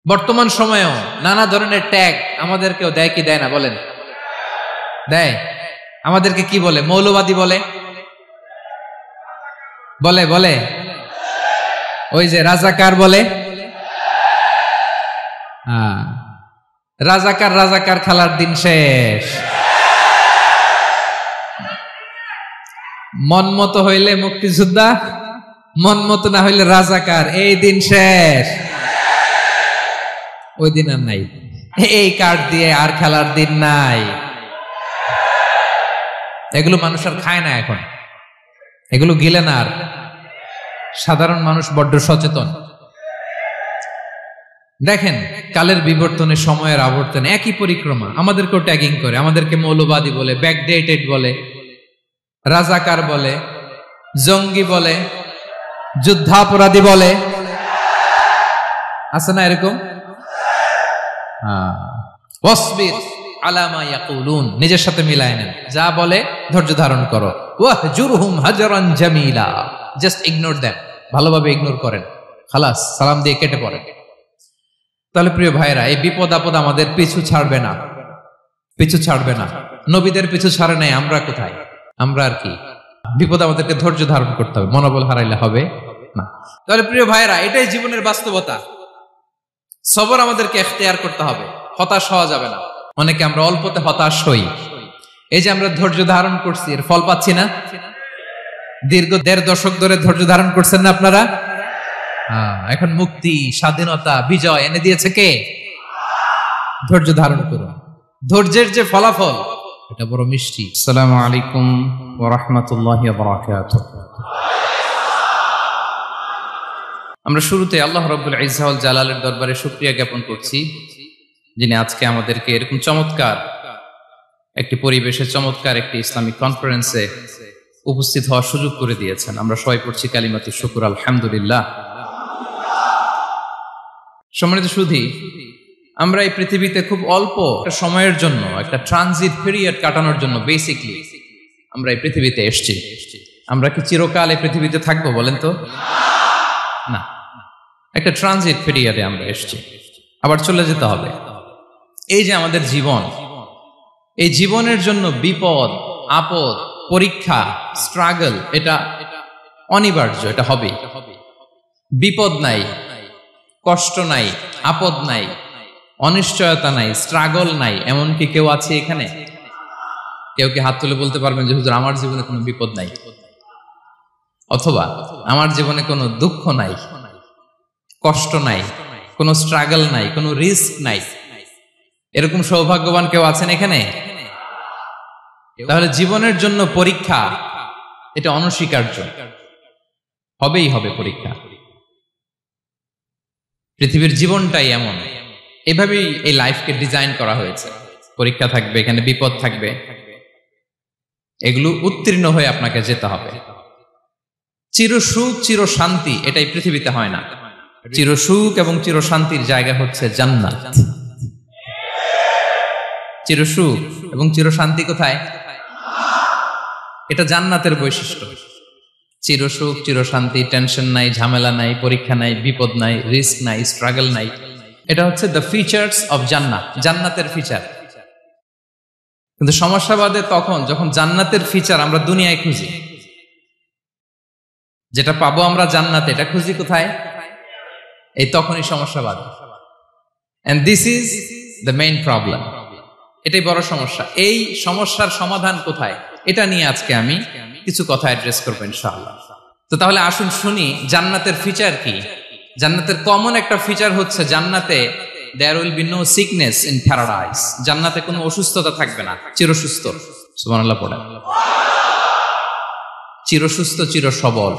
বর্তমান সময়েও নানা ধরনের ট্যাগ আমাদেরকেও দেয় কি দেয় না বলেন? দেয়। আমাদেরকে কি বলে? মৌলবাদী বলে, বলে বলে ওই যে রাজাকার বলে। রাজাকার রাজাকার খেলার দিন শেষ। মন মতো হইলে মুক্তিযোদ্ধা, মন মতো না হইলে রাজাকার, এই দিন শেষ। ওই দিন আর নাই, এই কার্ড দিয়ে আর খেলার দিন নাই। এগুলো মানুষ আর খায় না এখন, এগুলো গিলে না আর। সাধারণ মানুষ বড্ড সচেতন। দেখেন কালের বিবর্তনে, সময়ের আবর্তনে একই পরিক্রমা আমাদেরকেও ট্যাগিং করে, আমাদেরকে মৌলবাদী বলে, ব্যাকডেটেড বলে, রাজাকার বলে, জঙ্গি বলে, যুদ্ধাপরাধী বলে। আছে না এরকম? নিজের সাথে মিলায় নেন, যা বলে ধৈর্য ধারণ করো। ওয়াহজুরহুম হাজরান জামিলা, জাস্ট ইগনোর দেন, ভালোভাবে ইগনোর করেন, খালাস, সালাম দিয়ে কেটে পড়েন। তাহলে প্রিয় ভাইরা, এই বিপদ আপদ আমাদের পিছু ছাড়বে না, পিছু ছাড়বে না। নবীদের পিছু ছাড়ে নাই, আমরা কোথায়? আমরা আর কি? বিপদ আমাদেরকে ধৈর্য ধারণ করতে হবে, মনোবল হারাইলে হবে না। তাহলে প্রিয় ভাইরা, এটাই জীবনের বাস্তবতা। সবর আমাদেরকে এখতিয়ার করতে হবে, হতাশ হওয়া যাবে না। অনেকে আমরা অল্পতে হতাশ হই। এই যে আমরা ধৈর্য ধারণ করছি, এর ফল পাচ্ছি না। দীর্ঘ 1.5 দশক ধরে ধৈর্য ধারণ করছেন না আপনারা? এখন মুক্তি, স্বাধীনতা, বিজয় এনে দিয়েছে কে? ধৈর্য ধারণ করুন। ধৈর্যের যে ফলাফল, এটা বড় মিষ্টি। আসসালামু আলাইকুম ওয়া রাহমাতুল্লাহি ওয়া বারাকাতুহু। আমরা শুরুতে আল্লাহ রাব্বুল ইজ্জা ওয়াল জালালের দরবারে শুকরিয়া জ্ঞাপন করছি, যিনি আজকে আমাদেরকে এরকম চমৎকার একটি পরিবেশে, চমৎকার একটি ইসলামিক কনফারেন্সে উপস্থিত হওয়ার সুযোগ করে দিয়েছেন। আমরা সবাই পড়ছি কালিমাতুশ শুকর, আলহামদুলিল্লাহ। সম্মানিত সুধী, আমরা এই পৃথিবীতে খুব অল্প একটা সময়ের জন্য, একটা ট্রানজিট পিরিয়ড কাটানোর জন্য বেসিকলি আমরা এই পৃথিবীতে এসেছি। আমরা কি চিরকাল এই পৃথিবীতে থাকবো বলেন তো? না, একটা ট্রানজিট পিরিয়ডে আমরা এসেছি, আবার চলে যেতে হবে। এই যে আমাদের জীবন, এই জীবনের জন্য বিপদ আপদ, পরীক্ষা, স্ট্রাগল, এটা অনিবার্য, এটা হবে। বিপদ নাই, কষ্ট নাই, আপদ নাই, অনিশ্চয়তা নাই, স্ট্রাগল নাই, এমনকি কেউ আছে এখানে? কেউ কি হাত তুলে বলতে পারবেন যে হুজুর আমার জীবনে কোনো বিপদ নাই, অথবা আমার জীবনে কোনো দুঃখ নাই, কষ্ট নাই, কোনো স্ট্রাগল নাই, কোনো রিস্ক নাই? এরকম সৌভাগ্যবান কেউ আছেন এখানে? তাহলে জীবনের জন্য পরীক্ষা, এটা অনস্বীকার্য, হবেই হবে পরীক্ষা। পৃথিবীর জীবনটাই এমন, এভাবেই এই লাইফকে ডিজাইন করা হয়েছে। পরীক্ষা থাকবে, এখানে বিপদ থাকবে, এগুলো উত্তীর্ণ হয়ে আপনাকে যেতে হবে। চিরসুখ চির শান্তি এটাই পৃথিবীতে হয় না। চিরসুখ এবং চির শান্তির জায়গা হচ্ছে জান্নাত। চিরসুখ এবং চির শান্তি কোথায়? এটা জান্নাতের বৈশিষ্ট্য। চিরসুখ চির শান্তি, টেনশন নাই, ঝামেলা নাই, পরীক্ষা নাই, বিপদ নাই, রিস্ক নাই, স্ট্রাগল নাই, এটা হচ্ছে দ্য ফিচার্স অফ জান্নাত, জান্নাতের ফিচার। কিন্তু সমস্যা বাদে তখন যখন জান্নাতের ফিচার আমরা দুনিয়ায় খুঁজি, যেটা পাবো আমরা জান্নাতে, এটা খুঁজি কোথায়? এই তখনই সমস্যা বাদে। And this is the main problem. এটাই বড় সমস্যা। এই সমস্যার সমাধান কোথায়, এটা নিয়ে আজকে আমি কিছু কথা অ্যাড্রেস করবো ইনশাআল্লাহ। তো তাহলে আসুন শুনি জান্নাতের ফিচার কি। জান্নাতের কমন একটা ফিচার হচ্ছে জান্নাতে there will be no sickness in paradise. জান্নাতে কোনো অসুস্থতা থাকবে না, চিরসুস্থ। সুবহানাল্লাহ পড়েন। চিরসুস্থ, চির সবল,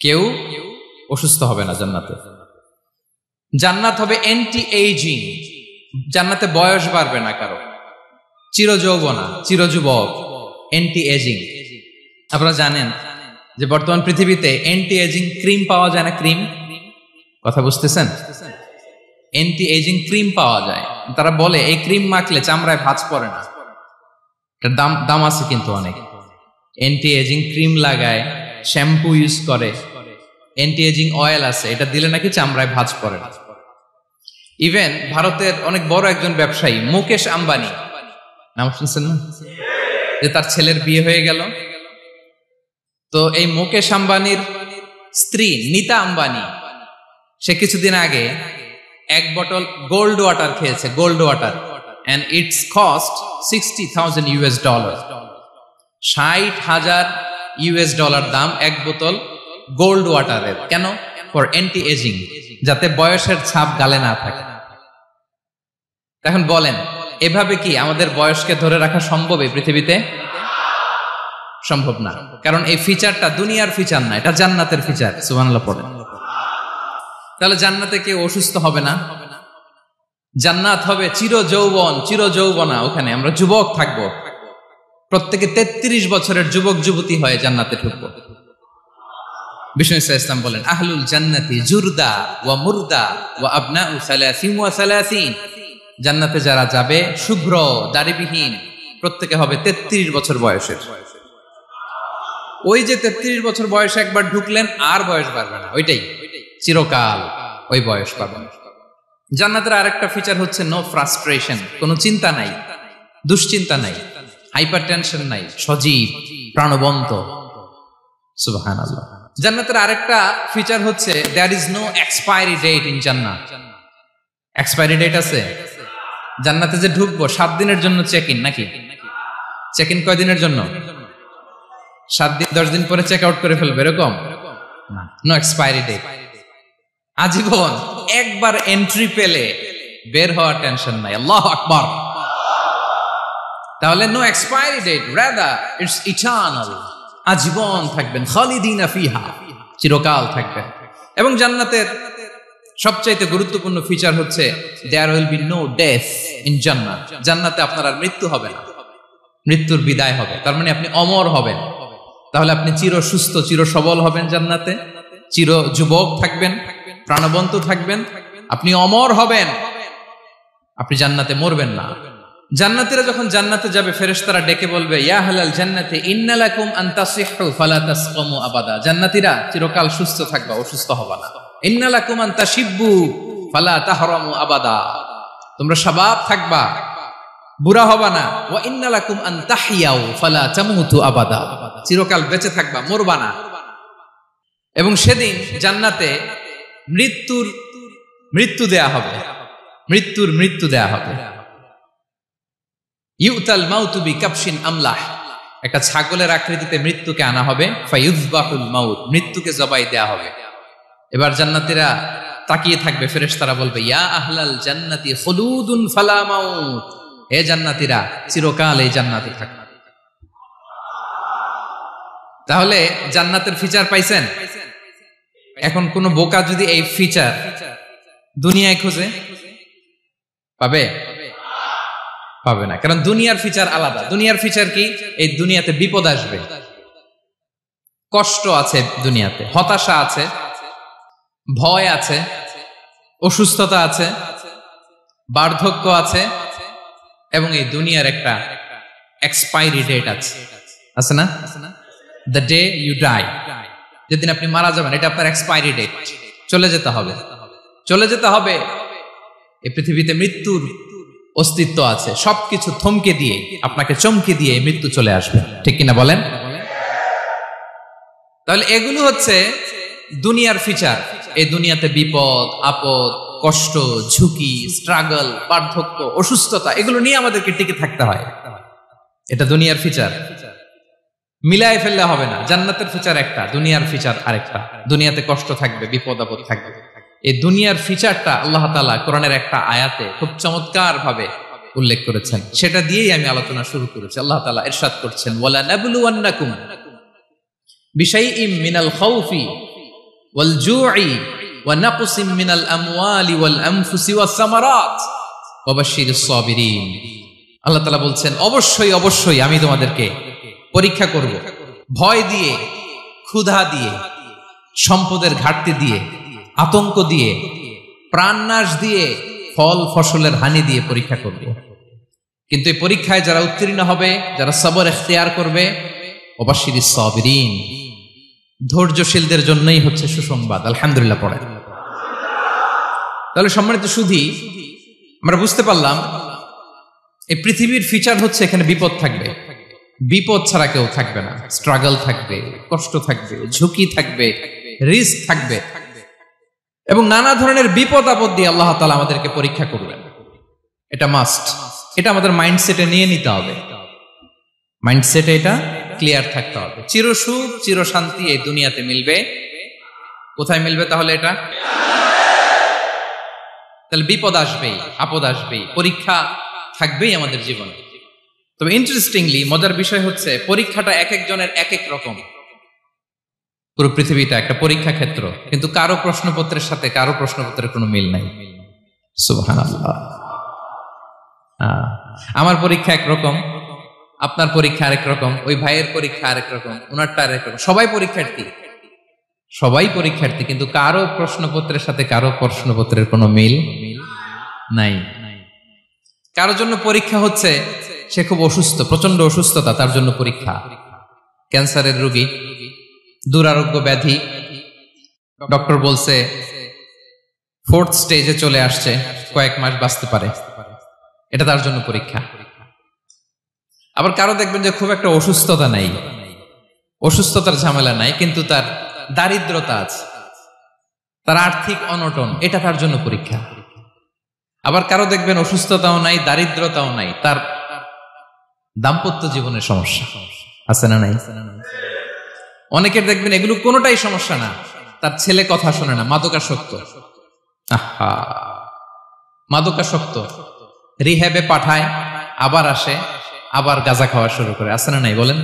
কেউ অসুস্থ হবে না জান্নাতে। জান্নাত হবে অ্যান্টি এইজিং, জান্নাতে বয়স বাড়বে না কারো, চিরযৌবনা, চিরযুবক, অ্যান্টি এজিং। আপনারা জানেন যে বর্তমান পৃথিবীতে অ্যান্টি এজিং ক্রিম পাওয়া যায় না? ক্রিম, কথা বুঝতেছেন? অ্যান্টি এজিং ক্রিম পাওয়া যায়। তারা বলে এই ক্রিম মাখলে চামড়ায় ভাঁজ পড়ে না। এটার দাম আছে কিন্তু অনেক। অ্যান্টি এজিং ক্রিম লাগায়, শ্যাম্পু ইউজ করে, অ্যান্টি এজিং অয়েল আছে, এটা দিলে নাকি চামড়ায় ভাঁজ পড়ে না। ইভেন ভারতের অনেক বড় একজন ব্যবসায়ী মুকেশ আম্বানি, নাম শুনছেন না, যে তার ছেলের বিয়ে হয়ে গেল। তো এই মুকেশ আম্বানির স্ত্রী নীতা আম্বানি, সে কিছুদিন আগে এক বটল গোল্ড ওয়াটার খেয়েছে, gold water, and its cost $60,000 $60,000 দাম এক বোতল গোল্ড ওয়াটারের। কেন? ফর অ্যান্টি এজিং, যাতে বয়সের ছাপ গালে না থাকে। এখন বলেন, এভাবে কি আমাদের বয়সকে ধরে রাখা সম্ভব এই পৃথিবীতে? সম্ভব না, কারণ এই ফিচারটা দুনিয়ার ফিচার না, এটা জান্নাতের ফিচার। সুবহানাল্লাহ পড়েন। তাহলে জান্নাতে কেউ অসুস্থ হবে না, জান্নাত হবে চির যৌবন, চির যৌবনা। ওখানে আমরা যুবক থাকবো, প্রত্যেকে 33 বছরের যুবক যুবতী হয়ে জান্নাতে ঢুকবো। বিষ্ণু ইসলাম বলেন, আহলুল জান্নাতি জুরদা ওয়া মুরদা ওয়া আবনাউ সালাসিন ওয়া সালাসিন, জান্নাতে যারা যাবে শুভ্র দাড়িবিহীন, প্রত্যেকে হবে 33 বছর বয়সের। ওই যে 33 বছর বয়সে একবার ঢুকলেন, আর বয়স বাড়বে না, ওইটাই চিরকাল ওই বয়স পাবেন। জান্নাতের আরেকটা ফিচার হচ্ছে নো ফ্রাস্ট্রেশন, কোনো চিন্তা নাই, দুশ্চিন্তা নাই, হাইপার টেনশন নাই, সজীব প্রাণবন্ত। সুবহানাল্লাহ। জান্নাতের আরেকটা ফিচার হচ্ছে there is no expiry date in জান্নাত। এক্সপায়ারি ডেট আছে? জান্নাতে যে ঢুকবো 7 দিনের জন্য চেক ইন, নাকি চেক ইন কয় দিনের জন্য? 7 দিন, 10 দিন পরে চেক আউট করে ফেলবে, এরকম না। নো এক্সপায়ারি ডেট, আজীবন। একবার এন্ট্রি পেলে বের হওয়ার টেনশন নাই। আল্লাহু আকবার। তাহলে no expiry date, rather it's eternal, আজীবন থাকবেন, খালিদিনা ফিহা, চিরকাল থাকবেন। এবং জান্নাতের সবচাইতে গুরুত্বপূর্ণ ফিচার হচ্ছে there will be no death in জান্নাত। জান্নাতে আপনার আর মৃত্যু হবে না, মৃত্যুর বিদায় হবে। তার মানে আপনি অমর হবেন। তাহলে আপনি চির সুস্থ, চির সবল হবেন জান্নাতে, চির যুবক থাকবেন, প্রাণবন্ত থাকবেন, আপনি অমর হবেন, আপনি জান্নাতে মরবেন না। জান্নাতীরা যখন জান্নাতে যাবে, ফেরেশতারা ডেকে বলবে, ইয়া আহলাল জান্নাতি ইন্না লাকুম আন তাসিহু ফালা তাসকামু আবাদা। জান্নাতীরা চিরকাল সুস্থ থাকবা, অসুস্থ হবা না। ইন্না লাকুম আন তাশিব্বু ফালা তাহরামু আবাদা, তোমরা শাবাব থাকবা, বুড়া হবা না। ওয়া ইন্না লাকুম আন তাহইয়াউ ফালা তামুতু আবাদা, চিরকাল বেঁচে থাকবা, মরবা না। এবং সেদিন জান্নাতে মৃত্যু দেয়া হবে, মৃত্যু দেয়া হবে। ইউতাল মাউতু বিকাবশিন আমলাহ, একটা ছাগলের আকৃতিতে মৃত্যুকে আনা হবে। ফায়ুযবাহুল মাউত, মৃত্যুকে জবাই দেয়া হবে। এবার জান্নাতীরা তাকিয়ে থাকবে, ফেরেশতারা বলবে, ইয়া আহলাল জান্নাতি খুলুদুন ফালা মাউত, হে জান্নাতীরা চিরকাল এই জান্নাতে থাকবে। তাহলে জান্নাতের ফিচার পাইছেন। এখন কোন বোকা যদি এই ফিচার দুনিয়ায় খোঁজে, পাবে? পাবে না, কারণ দুনিয়ার ফিচার আলাদা। দুনিয়ার ফিচার কি? এই দুনিয়াতে বিপদ আসবে, কষ্ট আছে দুনিয়াতে, হতাশা আছে, ভয় আছে, অসুস্থতা আছে, বার্ধক্য আছে, এবং এই দুনিয়ার একটা এক্সপায়ারি ডেট আছে না? দ্য ডে ইউ ডাই, যেদিন আপনি মারা যাবেন, এটা আপনার এক্সপায়ারি ডেট, চলে যেতে হবে, চলে যেতে হবে। এই পৃথিবীতে মৃত্যুর অস্তিত্ব আছে, সবকিছু থমকে দিয়ে, আপনাকে চমকে দিয়ে মৃত্যু চলে আসবে, ঠিক কিনা বলেন? তাহলে এগুলো হচ্ছে দুনিয়ার ফিচার। এই দুনিয়াতে বিপদ আপদ, কষ্ট, ঝুঁকি, স্ট্রাগল, বার্ধক্য, অসুস্থতা, এগুলো নিয়ে আমাদেরকে টিকে থাকতে হয়। এটা দুনিয়ার ফিচার, মিলাই ফেললে হবে না। জান্নাতের ফিচার একটা, দুনিয়ার ফিচার আরেকটা। দুনিয়াতে কষ্ট থাকবে, বিপদ আপদ থাকবে। এই দুনিয়ার ফিচারটা আল্লাহ তাআলা কোরআনের একটা আয়াতে খুব চমৎকার ভাবে উল্লেখ করেছেন, সেটা দিয়েই আমি আলোচনা শুরু করেছি। আল্লাহ তাআলা ইরশাদ করছেন, ওয়ালা নাবলুওয়ান্নাকুম বিশাইইম মিনাল খাউফি ওয়াল জুই ওয়া নাকসিম মিনাল আমওয়ালি ওয়াল আনফুসি ওয়াস সামারাত ওয়া বাশশিরিস সাবিরিন। আল্লাহ তাআলা বলছেন, অবশ্যই অবশ্যই আমি তোমাদেরকে পরীক্ষা করব, ভয় দিয়ে, ক্ষুধা দিয়ে, সম্পদের ঘাটতি দিয়ে, আতঙ্ক দিয়ে, প্রাণনাশ দিয়ে, ফল ফসলের হানি দিয়ে পরীক্ষা করব। কিন্তু এই পরীক্ষায় যারা উত্তীর্ণ হবে, যারা সবর ইখতিয়ার করবে, ওয়াবাশশিরিস সাবিরিন, ধৈর্যশীলদের জন্যই হচ্ছে সুসংবাদ। আলহামদুলিল্লাহ পড়ে। তাহলে সম্মানিত সুধী, আমরা বুঝতে পারলাম এই পৃথিবীর ফিচার হচ্ছে এখানে বিপদ থাকবে, বিপদ ছাড়া কেউ থাকবে না। স্ট্রাগল থাকবে, কষ্ট থাকবে, ঝুঁকি থাকবে, রিস্ক থাকবে, এবং নানা ধরনের বিপদ আপদ দিয়ে আল্লাহ তাআলা আমাদেরকে পরীক্ষা করবেন। এটা মাস্ট, এটা আমাদের মাইন্ডসেটে নিয়ে নিতে হবে, মাইন্ডসেটে এটা ক্লিয়ার থাকতে হবে। চিরসুখ চিরশান্তি এই দুনিয়াতে মিলবে, কোথায় মিলবে তাহলে? এটা তাহলে বিপদ আসবেই, আপদ আসবেই, পরীক্ষা থাকবেই আমাদের জীবনে। তবে ইন্টারেস্টিংলি মজার বিষয় হচ্ছে পরীক্ষাটা এক একজনের এক এক রকম। পুরো পৃথিবীটা একটা পরীক্ষা ক্ষেত্র, কিন্তু কারো প্রশ্নপত্রের সাথে কারো প্রশ্নপত্রের কোনো মিল নাই। সুবহানাল্লাহ। আমার পরীক্ষা একরকম, আপনার পরীক্ষা আরেক রকম, ওই ভাইয়ের পরীক্ষা আরেক রকম, ওনারটা আরেক রকম। সবাই পরীক্ষার্থী, সবাই পরীক্ষার্থী, কিন্তু কারো প্রশ্নপত্রের সাথে কারো প্রশ্নপত্রের কোনো মিল নাই। কারোর জন্য পরীক্ষা হচ্ছে সে খুব অসুস্থ, প্রচন্ড অসুস্থতা, তার জন্য পরীক্ষা। ক্যান্সারের রোগী, দুরারোগ্য ব্যাধি, ডক্টর বলছে 4th স্টেজে চলে আসছে, কয়েক মাস বাঁচতে পারে, এটা তার জন্য পরীক্ষা। আবার কারো দেখবেন যে খুব একটা অসুস্থতা নাই, অসুস্থতার ঝামেলা নাই, কিন্তু তার দারিদ্রতা আছে, তার আর্থিক অনটন, এটা তার জন্য পরীক্ষা। আবার কারো দেখবেন অসুস্থতাও নাই, দারিদ্রতাও নাই, তার দাম্পত্য জীবনের সমস্যা আছে না নাই? অনেকের দেখবেন এগুলো কোনোটাই সমস্যা না, তার ছেলে কথা শোনে না, মাদকাসক্ত। আহা, মাদকাসক্ত, রিহ্যাবে পাঠায়, আবার আসে, আবার গাঁজা খাওয়া শুরু করে, আছে না নাই বলেন?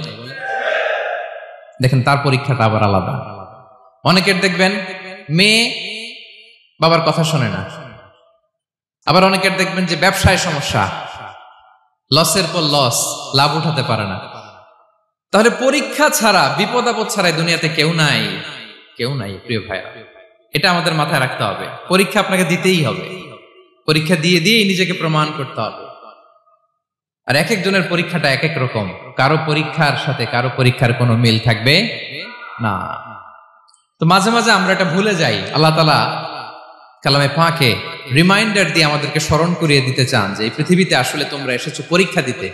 দেখেন তার পরীক্ষাটা আবার আলাদা। অনেকের দেখবেন মেয়ে বাবার কথা শোনে না। আবার অনেকের দেখবেন যে ব্যবসায় সমস্যা, লসের পর লস, লাভ উঠাতে পারে না। তাহলে পরীক্ষা ছাড়া, বিপদ আপদ ছাড়া দুনিয়াতে কেউ নাই, কেউ নাই প্রিয় ভাইরা। এটা আমাদের মাথায় রাখতে হবে। পরীক্ষা আপনাকে দিতেই হবে, পরীক্ষা দিয়ে দিয়েই নিজেকে প্রমাণ করতে হবে। আর এক একজনের পরীক্ষাটা এক এক রকম, কারো পরীক্ষার সাথে কারো পরীক্ষার কোনো মিল থাকবে না। তো মাঝে মাঝে আমরা এটা ভুলে যাই। আল্লাহ তাআলা কালামে পাকে রিমাইন্ডার দিয়ে আমাদেরকে স্মরণ করিয়ে দিতে চান যে এই পৃথিবীতে আসলে তোমরা এসেছো পরীক্ষা দিতে।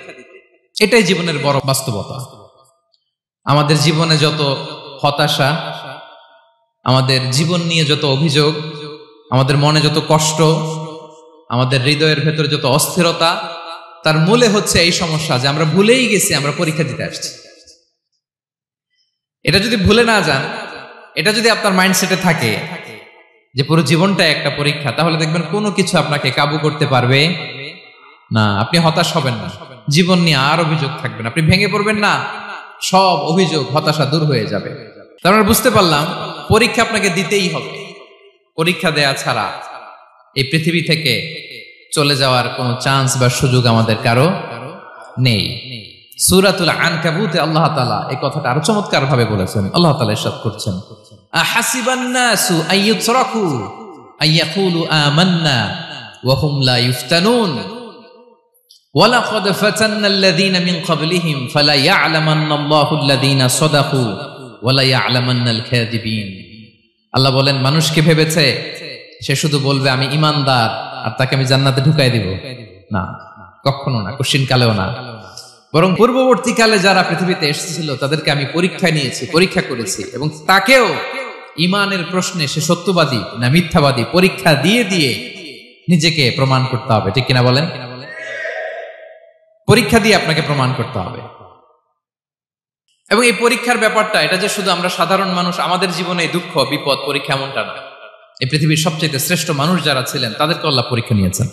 এটাই জীবনের বড় বাস্তবতা। আমাদের জীবনে যত হতাশা, আমাদের জীবন নিয়ে যত অভিযোগ, আমাদের মনে যত কষ্ট, আমাদের হৃদয়ের ভেতরে যত অস্থিরতা, তার মূলে হচ্ছে এই সমস্যা যে আমরা ভুলেই গেছি আমরা পরীক্ষা দিতে আসছি। এটা যদি ভুলে না যান, এটা যদি আপনার মাইন্ডসেটে থাকে যে পুরো জীবনটা একটা পরীক্ষা, তাহলে দেখবেন কোনো কিছু আপনাকে কাবু করতে পারবে না। আপনি হতাশ হবেন না, জীবন নিয়ে আর অভিযোগ থাকবে না, আপনি ভেঙে পড়বেন না, সব অভিযোগ হতাশা দূর হয়ে যাবে। তার মানে বুঝতে পারলাম পরীক্ষা আপনাকে দিতেই হবে। পরীক্ষা দেয়া ছাড়া এই পৃথিবী থেকে চলে যাওয়ার কোনো চান্স বা সুযোগ আমাদের কারো নেই। সূরাতুল আনকাবুতে আল্লাহ তাআলা এই কথাটা আরো চমৎকার ভাবে বলেছেন। আল্লাহ তাআলা ইরশাদ করছেন, আহাসিবান নাসু আইয়ুতরাকু আইয়াকুলু আমান্না ওয়া হুম লা ইফতানুন ওয়ালাকাদ ফাতান্নাল্লাযীনা মিন ক্বাবলিহিম ফালা ইয়া'লামান্নাল্লাহুল্লাযীনা সাদাকু ওয়ালা ইয়া'লামান্নাল কাযিবিন। আল্লাহ বলেন, মানুষ কি ভেবেছে সে শুধু বলবে আমি ঈমানদার আর তাকে আমি জান্নাতে ঢুকাই দিব? না, কখনো না, কোশ্চিন কালেও না। বরং পূর্ববর্তীকালে যারা পৃথিবীতে এসেছিল তাদেরকে আমি পরীক্ষায় নিয়েছি, পরীক্ষা করেছি, এবং তাকেও ঈমানের প্রশ্নে সে সত্যবাদী না মিথ্যাবাদী পরীক্ষা দিয়ে দিয়ে নিজেকে প্রমাণ করতে হবে। ঠিক কিনা বলেন? পরীক্ষা দিয়ে আপনাকে প্রমাণ করতে হবে। এবং এই পরীক্ষার ব্যাপারটা, এটা যে শুধু আমরা সাধারণ মানুষ আমাদের জীবনে দুঃখ বিপদ পরীক্ষা এমনটা না। এই পৃথিবীর সবচাইতে শ্রেষ্ঠ মানুষ যারা ছিলেন তাদেরকে আল্লাহ পরীক্ষা নিয়েছেন।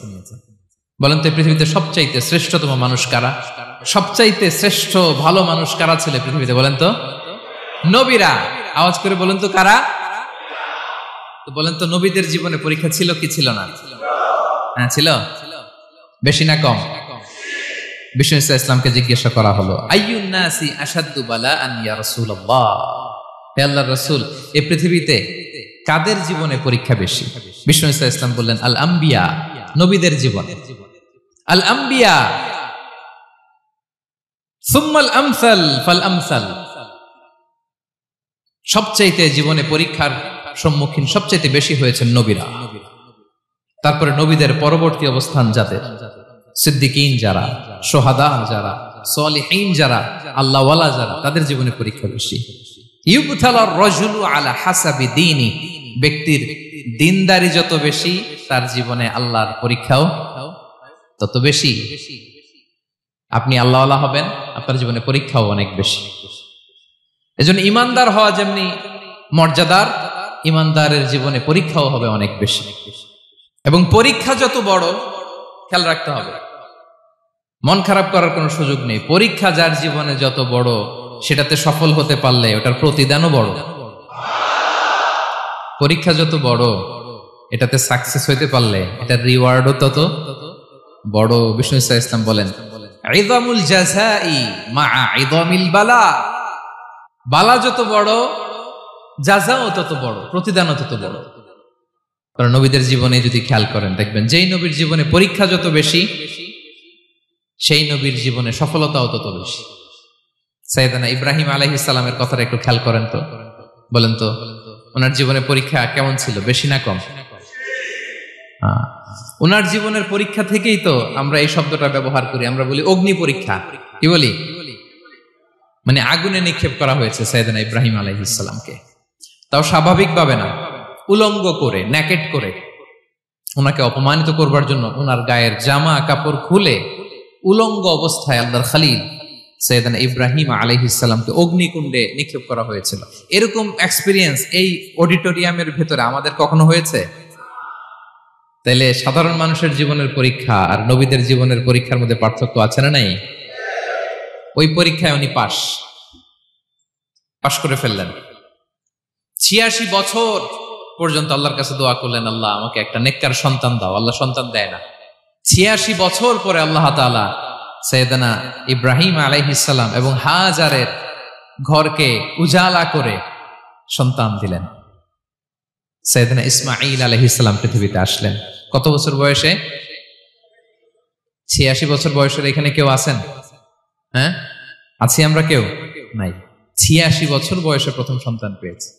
বলেন তো এই পৃথিবীতে সবচাইতে শ্রেষ্ঠতম মানুষ কারা? সবচাইতে শ্রেষ্ঠ ভালো মানুষ কারা ছিল পৃথিবীতে? বলেন তো নবীরা। আওয়াজ করে বলেন তো কারা? তো বলেন তো নবীদের জীবনে পরীক্ষা ছিল কি ছিল না? হ্যাঁ ছিল। বেশি না কম? বিষ্ণু ইসলামকে জিজ্ঞাসা করা হলো, আইয়ুন নাসি আশাদ্দু বালাআন ইয়া রাসূলুল্লাহ, হে আল্লাহর রাসূল এই পৃথিবীতে কাদের জীবনে পরীক্ষা বেশি? বিষ্ণু ইসলাম বললেন, আল আম্বিয়া, নবীদের জীবনে। আল আম্বিয়া সুম্মাল আমসাল ফাল আমসাল, সবচাইতে জীবনে পরীক্ষার সম্মুখীন সবচাইতে বেশি হয়েছেন নবীরা। তারপরে নবীদের পরবর্তী অবস্থান যাদের, সিদ্দিকিন যারা, সোহাদা যারা, সলিহিন যারা, আল্লাহওয়ালা যারা, তাদের জীবনে পরীক্ষা বেশি। ইউবতালার রাজুলু আলা হাসাবি দীনি, ব্যক্তির দিনদারি যত বেশি তার জীবনে আল্লাহর পরীক্ষাও তত বেশি। আপনি আল্লাহওয়ালা হবেন, আপনার জীবনে পরীক্ষাও অনেক বেশি। এজন্য ইমানদার হওয়া যেমনি মর্যাদার, ইমানদারের জীবনে পরীক্ষাও হবে অনেক বেশি। এবং পরীক্ষা যত বড়, খেয়াল রাখতে হবে, মন খারাপ করার কোনো সুযোগ নেই। পরীক্ষা যার জীবনে যত বড়, সেটাতে সফল হতে পারলে ওটার প্রতিদানও বড়। পরীক্ষা যত বড়, এটাতে সাকসেস হইতে পারলে এটার রিওয়ার্ডও তত বড়। বিষ্ণু ইসলাম বলেন, ইযামুল জাযাই মাআ ইযামিল বালা, বালা যত বড়, জাযাও তত বড়, প্রতিদানও তত বড়। কারণ নবীদের জীবনে যদি খেয়াল করেন, দেখবেন যেই নবীর জীবনে পরীক্ষা যত বেশি, সেই নবীর জীবনে সফলতাও তত বেশি। সাইয়েদনা ইব্রাহিম আলাইহিস সালামের কথাটা একটু খেয়াল করেন তো, বলেন তো, ওনার জীবনে পরীক্ষা কেমন ছিল, বেশি না কম? ওনার জীবনের পরীক্ষা থেকেই তো আমরা এই শব্দটা ব্যবহার করি, আমরা বলি অগ্নি পরীক্ষা। কি বলি? মানে আগুনে নিক্ষেপ করা হয়েছে সাইয়েদনা ইব্রাহিম আলাইহিস সালামকে, তাও স্বাভাবিকভাবে না, উলঙ্গ করে, নেকেট করে, ওনাকে অপমানিত করবার জন্য ওনার গায়ের জামা কাপড় খুলে উলঙ্গ অবস্থায় আল্লাহর খলিল সাইয়েদনা ইব্রাহিম আলাইহিস সালামকে অগ্নিকুণ্ডে নিক্ষেপ করা হয়েছিল। এরকম এক্সপেরিয়েন্স এই অডিটোরিয়ামের ভেতরে আমাদের কখনো হয়েছে? তাইলে সাধারণ মানুষের জীবনের পরীক্ষা আর নবীদের জীবনের পরীক্ষার মধ্যে পার্থক্য আছে না নাই? ওই পরীক্ষায় উনি পাশ করে ফেললেন। ৮৬ বছর পর্যন্ত আল্লাহর কাছে দোয়া করলেন, আল্লাহ আমাকে একটা নেককার সন্তান দাও। আল্লাহ সন্তান দেয় না। ৮৬ বছর পরে আল্লাহ তাআলা সাইয়েদনা ইব্রাহিম আলাইহিস সালাম এবং হাজারের ঘরকে উজালা করে সন্তান দিলেন। সাইয়েদনা ইসমাঈল আলাইহিস সালাম পৃথিবীতে আসলেন কত বছর বয়সে? ৮৬ বছর বয়সের এখানে কেউ আছেন? হ্যাঁ, আছি আমরা? কেউ নাই। ৮৬ বছর বয়সে প্রথম সন্তান পেয়েছে।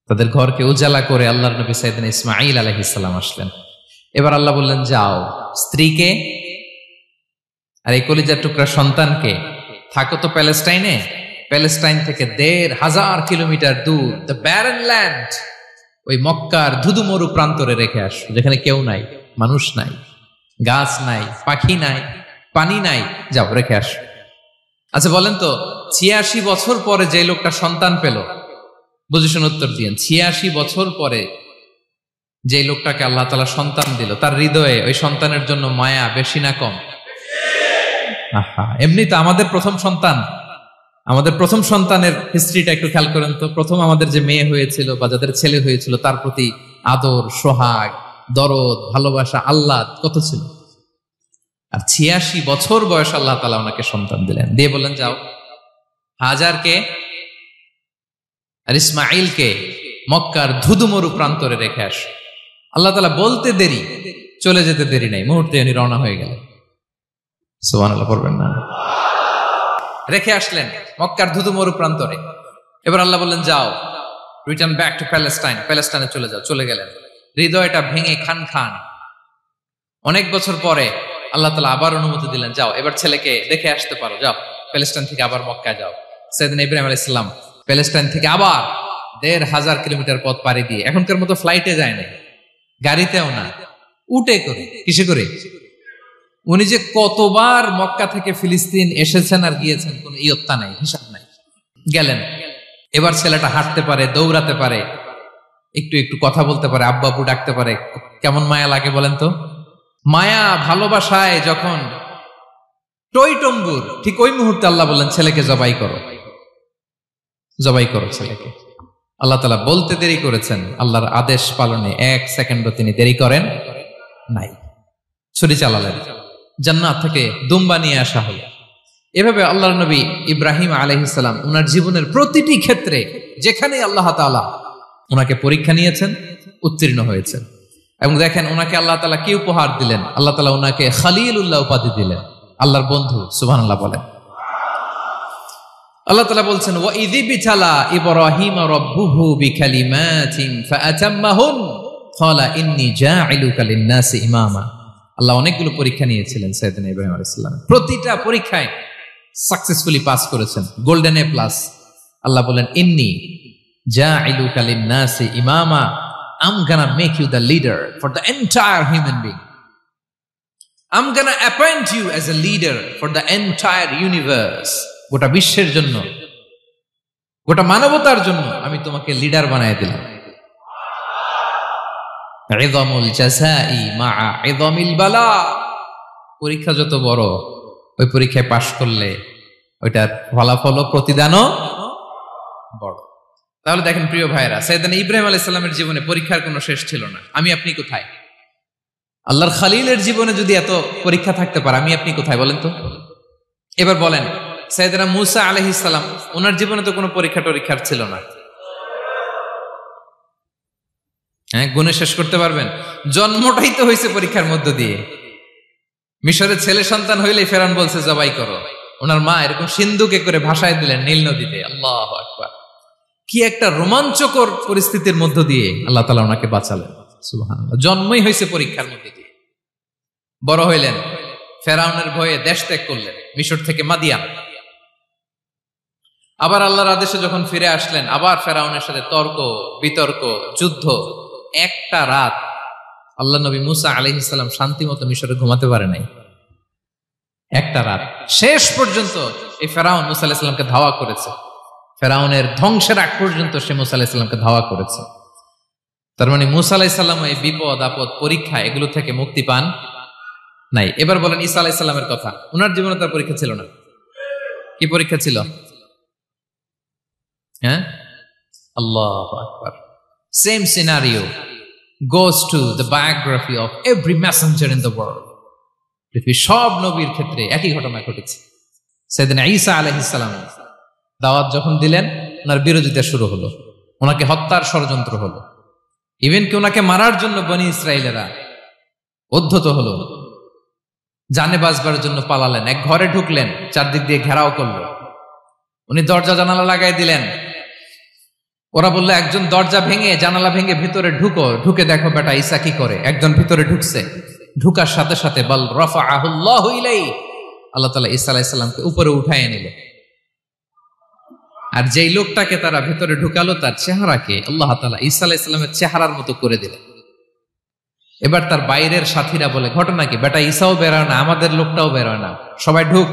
তাদের ঘরকে উজালা করে আল্লাহর নবী সাইয়েদনা ইসমাঈল আলাইহিস সালাম আসলেন। এবার আল্লাহ বললেন, যাও স্ত্রীকে আর এই কলিজার টুকরা সন্তানকে, থাকো তো প্যালেস্টাইনে, প্যালেস্টাইন থেকে ১৫০০ কিলোমিটার দূর, দ্য ব্যারন ল্যান্ড, ওই মক্কার ধুধুমরু প্রান্তরে রেখে আসো, যেখানে কেউ নাই, মানুষ নাই, গাছ নাই, পাখি নাই, পানি নাই, যাও রেখে আসো। আচ্ছা বলেন তো, ৮৬ বছর পরে যে লোকটা সন্তান পেল, বুঝে শুনে উত্তর দিয়েন, ৮৬ বছর পরে যে লোকটাকে আল্লাহ তাআলা সন্তান দিল, তার হৃদয়ে ওই সন্তানের জন্য মায়া বেশি না কম? এমনি তো আমাদের প্রথম সন্তানের হিস্ট্রিটা একটু খেয়াল করেন তো। প্রথম আমাদের যে মেয়ে হয়েছিল বা যাদের ছেলে হয়েছিল, তার প্রতি আদর, সোহাগ, দরদ, ভালোবাসা, আহ্লাদ কত ছিল। আর ৮৬ বছর বয়স আল্লাহ তাআলা ওনাকে সন্তান দিলেন, দিয়ে বললেন, যাও হাজারকে আর ইসমাঈলকে মক্কার ধুধুমরু প্রান্তরে রেখে আসো। আল্লাহ তাআলা বলতে দেরি, চলে যেতে দেরি নাই, মুহূর্তে উনি রওনা হয়ে গেলেন। সুবহানাল্লাহ পড়বেন না? রেখে আসলেন মক্কার ধুধুমরু প্রান্তরে। এবার আল্লাহ বললেন, যাও রিটার্ন ব্যাক টু প্যালেস্টাইন, প্যালেস্টাইনে চলে যাও। চলে গেলেন, হৃদয়টা ভেঙে খান খান। অনেক বছর পরে আল্লাহ তাআলা আবার অনুমতি দিলেন, যাও এবার ছেলেকে দেখে আসতে পারো, যাও প্যালেস্টাইন থেকে আবার মক্কায় যাও। সাইয়েদনা ইব্রাহিম আলাইহিস সালাম প্যালেস্টাইন থেকে আবার ১৫০০ কিলোমিটার পথ পাড়ি দিয়ে, এখনকার মতো ফ্লাইটে যায় না, গাড়িতেও না, উটে করে। কিসে করে? উনি যে কতবার মক্কা থেকে ফিলিস্তিন এসেছেন আর গিয়েছেন, কোন ইয়ত্তা নাই, হিসাব নাই। গেলেন, এবার ছেলেটা হাঁটতে পারে, দৌড়াতে পারে, একটু একটু কথা বলতে পারে, আব্বু আব্বু ডাকতে পারে। কেমন মায়া লাগে বলেন তো? মায়া ভালোবাসায় যখন টইটম্বুর, ঠিক ওই মুহূর্তে আল্লাহ বললেন, ছেলেকে জবাই করো, জবাই করো ছেলেকে। আল্লাহ তাআলা বলতে দেরি করেছেন, আল্লাহর আদেশ পালনে ১ সেকেন্ডও তিনি দেরি করেন নাই। ছুরি চালালেন, জান্নাত থেকে দুম্বা নিয়ে আসা হলো। এভাবে আল্লাহর নবী ইব্রাহিম আলাইহিস সালাম ওনার জীবনের প্রতিটি ক্ষেত্রে যেখানে আল্লাহ তাআলা ওনাকে পরীক্ষা নিয়েছেন, উত্তীর্ণ হয়েছেন। এবং দেখেন ওনাকে আল্লাহ তাআলা কি উপহার দিলেন, আল্লাহ তাআলা ওনাকে খলিলুল্লাহ উপাধি দিলেন, আল্লাহর বন্ধু। সুবহানাল্লাহ বলেন। আল্লাহ তাআলা বলছেন, ওয়া ইযি বিতালা ইব্রাহিম রাব্বুহু বিকালিমাতিন ফাআতাম্মাহুন, ক্বালা ইন্নী জাইলুকা লিন-নাসি ইমামা। আল্লাহ অনেকগুলো পরীক্ষা নিয়েছিলেন সাইয়েদনা ইব্রাহিম আলাইহিস সালাম, প্রতিটা পরীক্ষায় সাকসেসফুলি পাস করেছেন, গোল্ডেন এ প্লাস। আল্লাহ বলেন ইন্নী জাইলুকা লিন-নাসি ইমামা, I'm gonna make you the leader for the entire human being. I'm gonna appoint you as a leader for the entire universe. গোটা বিশ্বের জন্য, গোটা মানবতার জন্য আমি তোমাকে লিডার বানায় দিলাম। ইযামুল জাযাই মা'a ইযামিল বালা। পরীক্ষা যত বড়, ওই পরীক্ষায় পাশ করলে ওইটার ফলাফল প্রতিদানও বড়। তাহলে দেখেন প্রিয় ভাইরা, সাইয়েদনা ইব্রাহিম আলাইহিস সালামের জীবনে পরীক্ষার কোনো শেষ ছিল না। আমি আপনি কোথায়? আল্লাহর খলিলের জীবনে যদি এত পরীক্ষা থাকতে পারে, আমি আপনি কোথায় বলেন তো? এবার বলেন, সাইয়েদনা মূসা আলাইহিস সালাম, ওনার জীবনে তো কোনো পরীক্ষার ছিল না। হ্যাঁ, গুণে শেষ করতে পারবেন? জন্মটাই তো হয়েছে পরীক্ষার মধ্য দিয়ে। মিশরের ছেলে সন্তান হইলেই ফেরাউন বলছে জবাই করো। ওনার মা এরকম সিন্ধুকে করে ভাসায় দিলেন নীল নদীতে। আল্লাহু আকবার! কি একটা রোমাঞ্চকর পরিস্থিতির মধ্য দিয়ে আল্লাহ তাআলা ওনাকে বাঁচালেন। সুবহানাল্লাহ। জন্মই হয়েছে পরীক্ষার মধ্যে দিয়ে। বড় হইলেন, ফেরাউনের ভয়ে দেশ ত্যাগ করলেন, মিশর থেকে মাদিয়ান। আবার আল্লাহর আদেশে যখন ফিরে আসলেন, আবার ফেরাউনের সাথে তর্ক বিতর্ক, যুদ্ধ। একটা রাত আল্লাহ নবী মূসা আলাইহিস সালাম শান্তি মতো মিশরে ঘুমাতে পারে নাই। একটা রাত। শেষ পর্যন্ত এই ফেরাউন মূসা আলাইহিস সালামকে ধাওয়া করেছে। ফেরাউনের ধ্বংসের আগ পর্যন্ত সে মূসা আলাইহিস সালামকে ধাওয়া করেছে। তার মানে মূসা আলাইহিস সালাম এই বিপদ আপদ পরীক্ষা এগুলো থেকে মুক্তি পান নাই। এবার বলেন ঈসা আলাইহিস সালামের কথা। ওনার জীবনে তার পরীক্ষা ছিল না। কি পরীক্ষা ছিল? হ্যাঁ, আল্লাহু আকবার। Same scenario goes to the biography of every messenger in the world. পৃথিবীর সব নবীর ক্ষেত্রে একই ঘটনা ঘটেছে। সাইয়েদনা ঈসা আলাইহিস সালাম দাওয়াত যখন দিলেন, ওনার বিরোধিতা শুরু হলো, ওনাকে হত্যার ষড়যন্ত্র হলো। ইভেন কি ওনাকে মারার জন্য বনি ইসরাইলেরা উদ্ধত হলো, জানে বাঁচবার জন্য পালালেন। এক ঘরে ঢুকলেন, চারদিক দিয়ে ঘেরাও করলো। উনি দরজা জানালা লাগাই দিলেন। ওরা বললো একজন দরজা ভেঙে জানালা ভেঙে ভিতরে ঢুকে দেখো বেটা ঈসা কি করে। একজন ভিতরে ঢুকছে, ঢুকার সাথে সাথে বাল রাফাআহুল্লাহু ইলাইহি, আল্লাহ তাআলা ঈসা আলাইহিস সালামকে উপরে উঠায় নিল। আর যেই লোকটাকে তারা ভিতরে ঢুকালো, তার চেহারাকে আল্লাহ তাআলা ঈসা আলাইহিস সালামের চেহারার মতো করে দিলেন। এবার তার বাইরের সাথীরা বলে, ঘটনা কি? বেটা ঈসাও বেরোয় না, আমাদের লোকটাও বেরোয় না, সবাই ঢুক।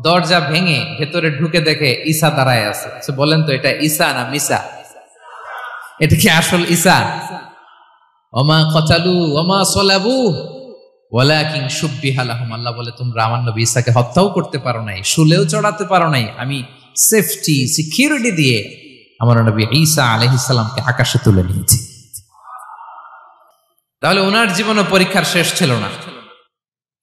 দরজা ভেঙে ভেতরে ঢুকে দেখে ঈসা দাঁড়ায় আছে। বলেন তো, এটা ঈসা না মিসা? এটা কি আসল ঈসা? ওমা কতালু ওমা সলাবু ওয়ালাকিন শুব্বিহা লাহুম। আল্লাহ বলে, তোমরা আমার নবী ঈসাকে হত্যাও করতে পারো নাই, শুলেও চড়াতে পারো নাই। আমি সেফটি সিকিউরিটি দিয়ে আমার নবী ঈসা আলাইহিস সালামকে আকাশে তুলে নিয়েছি। তাহলে ওনার জীবনে পরীক্ষার শেষ ছিল না।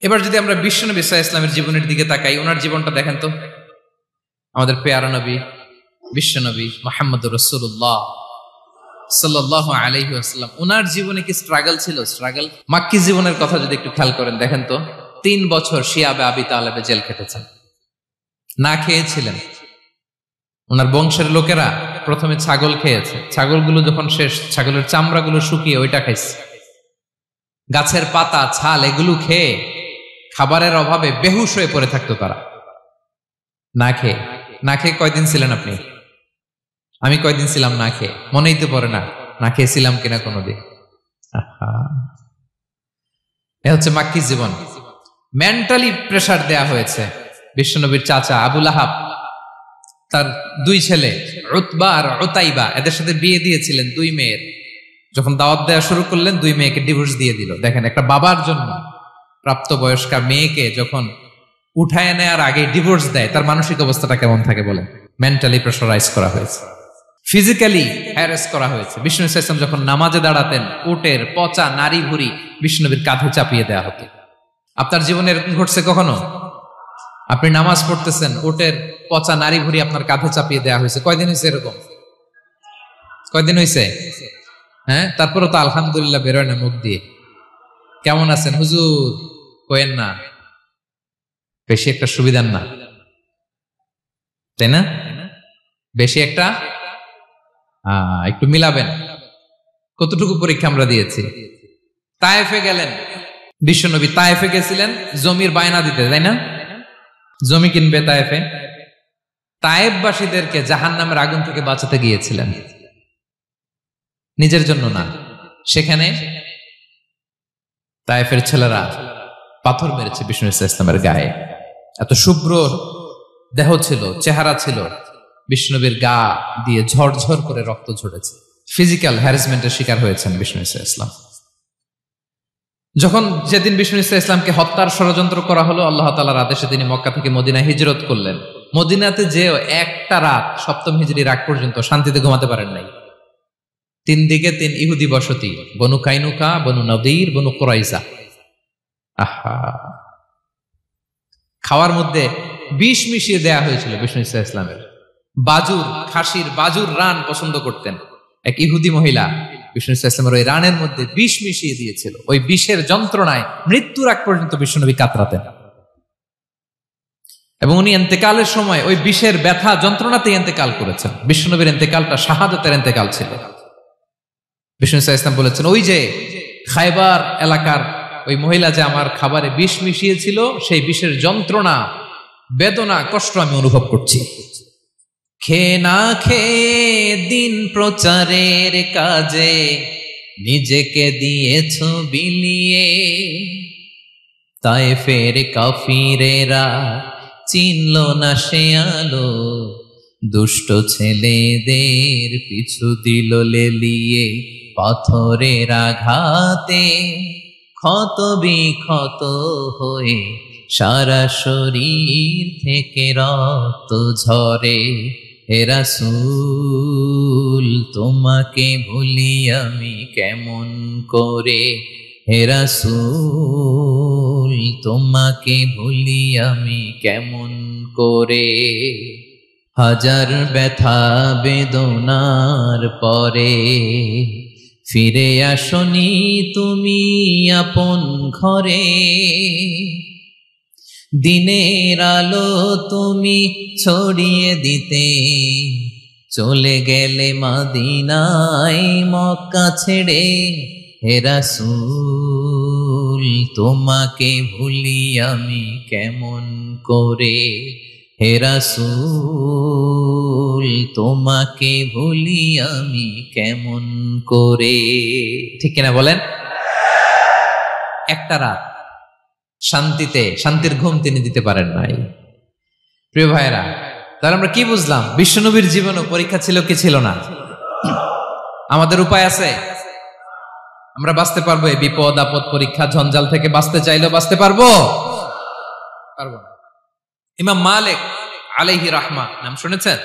এবার যদি আমরা বিশ্বনবী সাল্লাল্লাহু আলাইহি ওয়াসাল্লামের জীবনের দিকে তাকাই, ওনার জীবনটা দেখেন তো। আমাদের পেয়ারা নবী বিশ্বনবী মুহাম্মদুর রাসূলুল্লাহ সাল্লাল্লাহু আলাইহি ওয়াসাল্লাম, ওনার জীবনে কি স্ট্রাগল ছিল? স্ট্রাগল। মাক্কি জীবনের কথা যদি একটু খেয়াল করেন, দেখেন তো 3 বছর শিয়াবে আবি তালেবে জেল কেটেছেন, না খেয়েছিলেন। ওনার বংশের লোকেরা প্রথমে ছাগল খেয়েছে, ছাগলগুলো যখন শেষ, ছাগলের চামড়াগুলো শুকিয়ে ওইটা খাইছে। গাছের পাতা ছাল এগুলো খেয়ে খাবারের অভাবে বেহুশ হয়ে পড়ে থাকতো তারা। না খেয়ে কয়দিন ছিলেন আপনি? আমি কয়দিন ছিলাম না খেয়ে? মনেই তো পড়ে না, না খেয়েছিলাম কিনা কোনোদিন। এ হচ্ছে মাক্কি জীবন। মেন্টালি প্রেসার দেয়া হয়েছে। বিশ্বনবীর চাচা আবু লাহাব, তার 2 ছেলে উতবা আর উতাইবা, এদের সাথে বিয়ে দিয়েছিলেন 2 মেয়ের। যখন দাওয়াত দেওয়া শুরু করলেন, 2 মেয়েকে ডিভোর্স দিয়ে দিল। দেখেন, একটা বাবার জন্য প্রাপ্তবয়স্কা মেয়েকে যখন উঠায় নেয়ার আগে ডিভোর্স দেয়, তার মানসিক অবস্থাটা কেমন থাকে বলেন? মেন্টালি প্রেসারাইজ করা হয়েছে, ফিজিক্যালি হ্যারাস করা হয়েছে। বিষ্ণু সাল্লাল্লাহু আলাইহি ওয়াসাল্লাম যখন নামাজে দাঁড়াতেন, উটের পচা নারী ভুঁড়ি বিষ্ণুনবীর কাঁধে চাপিয়ে দেওয়া হতো। আপনার জীবনে এরকম ঘটছে কখনো? আপনি নামাজ পড়তেছেন, উটের পচা নারী ভুঁড়ি আপনার কাঁধে চাপিয়ে দেওয়া হয়েছে। কয়দিন হয়েছে এরকম? কয়দিন হয়েছে? হ্যাঁ, তারপরে তো আলহামদুলিল্লাহ বেরোয় না মুখ দিয়ে। কেমন আছেন হুজুর কোয়েন না, বেশি একটা সুবিধার না, তাই না? বেশি একটা একটু মিলাবেন। কতটুকু পরীক্ষা আমরা দিয়েছি। তায়েফে গেলেন বিশ্বনবী, তায়েফে গেছিলেন জমির বায়না দিতে, তাই না? জমি কিনবে তায়েফে। তায়েফবাসীদেরকে জাহান্নামের আগুন থেকে বাঁচাতে গিয়েছিলেন, নিজের জন্য না। সেখানে তায়েফের ছেলেরা পাথর মেরেছে বিষ্ণু ইসলামের গায়ে। এত শুভ্র দেহ ছিল, চেহারা ছিল, বিষ্ণুবীর গা দিয়ে ঝরঝর করে রক্ত ঝরেছে। ফিজিক্যাল হ্যারাসমেন্টের শিকার হয়েছেন বিষ্ণু ইসলাম। যখন যেদিন বিষ্ণু ইসলামকে হত্যার ষড়যন্ত্র করা হলো, আল্লাহ তাআলার আদেশে তিনি মক্কা থেকে মদিনায় হিজরত করলেন। মদিনাতে যে একটা রাত, সপ্তম হিজরির আগ পর্যন্ত শান্তিতে ঘুমাতে পারেন নাই। 3 দিকে 3 ইহুদি বসতি, বনু কাইনুকা, বনু নদীর, বনু কুরাইজা। আহা, খাওয়ার মধ্যে বিষ মিশিয়ে দেয়া হয়েছিল বিষ্ণু ইসলামের। বাজুর, খাসির বাজুর রান পছন্দ করতেন। এক ইহুদি মহিলা বিষ্ণু ইসলামের ওই রানের মধ্যে বিষ মিশিয়ে দিয়েছিল। ওই বিষের যন্ত্রণায় মৃত্যুর আগ পর্যন্ত বিশ্বনবী কাতরাতেন, এবং উনি ইন্তেকালের সময় ওই বিষের ব্যথা যন্ত্রণাতে ইন্তেকাল করেছেন। বিশ্বনবীর ইন্তেকালটা শাহাদাতের ইন্তেকাল ছিল। বিষ্ণু ইসলাম বলেছেন, ওই যে খায়বার এলাকার ওই মহিলা যে আমার খাবারে বিষ মিশিয়েছিল, সেই বিষের যন্ত্রণা, বেদনা, কষ্ট আমি অনুভব করছি। খেয়ে না খেয়ে দিন প্রচারের কাজে নিজেকে দিয়েছ বিলিয়ে, তায়েফের কাফিরেরা চিনল না সে আলো, দুষ্ট ছেলেদের পিছু দিল লেলিয়ে, পাথরের আঘাতে ক্ষত বিক্ষত হয়ে সারা শরীর থেকে রক্ত ঝরে। হে রাসূল তোমাকে ভুলি আমি কেমন করে, হে রাসূল তোমাকে ভুলি আমি কেমন করে। হাজার ব্যথা বেদনার পরে ফিরে আসনি তুমি আপন ঘরে, দিনের আলো তুমি ছড়িয়ে দিতে চলে গেলে মদিনায় মক্কা ছেড়ে। হে রাসূল তোমাকে ভুলি আমি কেমন করে, হে রাসূল তোমাকে ভুলি আমি কেমন করে। ঠিক কিনা বলেন? একটা রাত শান্তিতে, শান্তির ঘুম তিনি দিতে পারেন নাই। প্রিয় ভাইরা, তাহলে আমরা কি বুঝলাম? বিশ্বনবীর জীবনও পরীক্ষা ছিল কি ছিল না? আমাদের উপায় আছে? আমরা বাঁচতে পারবো এই বিপদ আপদ পরীক্ষা ঝঞ্ঝাল থেকে? বাঁচতে চাইলেও বাঁচতে পারবো? পারবো না। ইমাম মালিক আলাইহি রাহমা নাম শুনেছেন?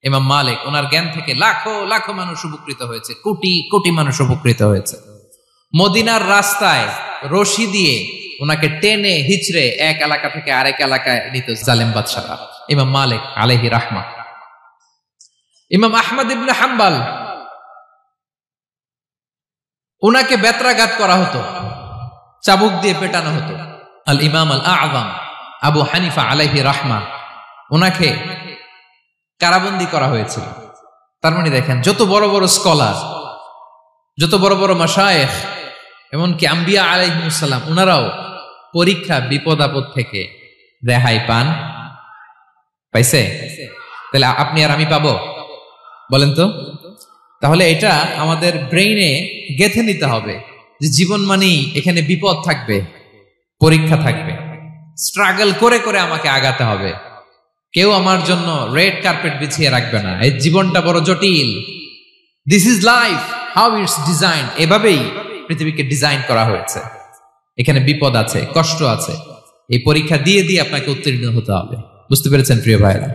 ইমাম মালিক, ওনার জ্ঞান থেকে লাখো লাখো মানুষ উপকৃত হয়েছে, কোটি কোটি মানুষ উপকৃত হয়েছে। মদিনার রাস্তায় রশি দিয়ে ওনাকে টেনে হিচড়ে এক এলাকা থেকে আরেক এলাকায় নিত জালেম বাদশারা। ইমাম মালিক আলাইহি রাহমা। ইমাম আহমদ ইবনে হাম্বল, ওনাকে বেত্রাঘাত করা হতো, চাবুক দিয়ে পেটানো হতো। আল ইমাম আল আযম আবু হানিফা আলাইহি রাহমা, ওনাকে কারাবন্দী করা হয়েছিল। তার মানে দেখেন, যত বড় বড় স্কলার, যত বড় বড় মাশায়েখ, এমনকি আম্বিয়া আলাইহিmus সালাম, ওনারাও পরীক্ষা বিপদ আপদ থেকে রেহাই পান। পাইছে? তাহলে আপনি আর আমি পাবো? বলেন তো। তাহলে এটা আমাদের ব্রেইনে গেঁথে নিতে হবে যে জীবন মানেই এখানে বিপদ থাকবে, পরীক্ষা থাকবে, স্ট্রাগল করে করে আমাকে আগাতে হবে। কেউ আমার জন্য রেড কার্পেট বিছিয়ে রাখবে না। এই জীবনটা বড় জটিল। This is life, how it's design. এভাবেই পৃথিবীকে ডিজাইন করা হয়েছে। এখানে বিপদ আছে, কষ্ট আছে। এই পরীক্ষা দিয়ে দিয়ে আপনাকে উত্তীর্ণ হতে হবে। বুঝতে পেরেছেন প্রিয় ভাইরা?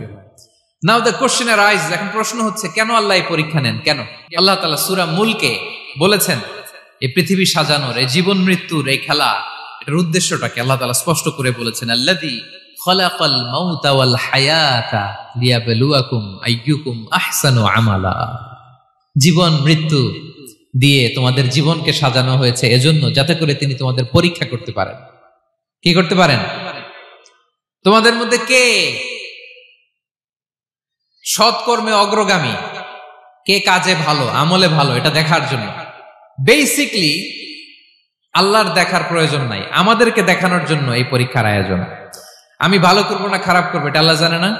নাও দ্য কোশ্চেন আরাইজেস, এখন প্রশ্ন হচ্ছে, কেন আল্লাহ এই পরীক্ষা নেন? কেন? আল্লাহ তাআলা সূরা মুলকে বলেছেন এই পৃথিবী সাজানোর, এই জীবন মৃত্যুর এই খেলা, এটার উদ্দেশ্যটাকে আল্লাহ তাআলা স্পষ্ট করে বলেছেন। আল্লাযী খালাকাল মাউতা ওয়াল হায়াতা লিয়াবলুয়াকুম আইয়ুকুম আহসানু আমালা। জীবন মৃত্যু দিয়ে তোমাদের জীবনকে সাজানো হয়েছে এজন্য, যাতে করে তিনি তোমাদের পরীক্ষা করতে পারেন। কি করতে পারেন? তোমাদের মধ্যে কে সৎকর্মে অগ্রগামী, কে কাজে ভালো, আমলে ভালো, এটা দেখার জন্য। বেসিকলি আল্লাহর দেখার প্রয়োজন নাই, আমাদেরকে দেখানোর জন্য এই পরীক্ষার আয়োজন। আমি ভালো করবো না খারাপ করবো এটা আল্লাহ জানে না?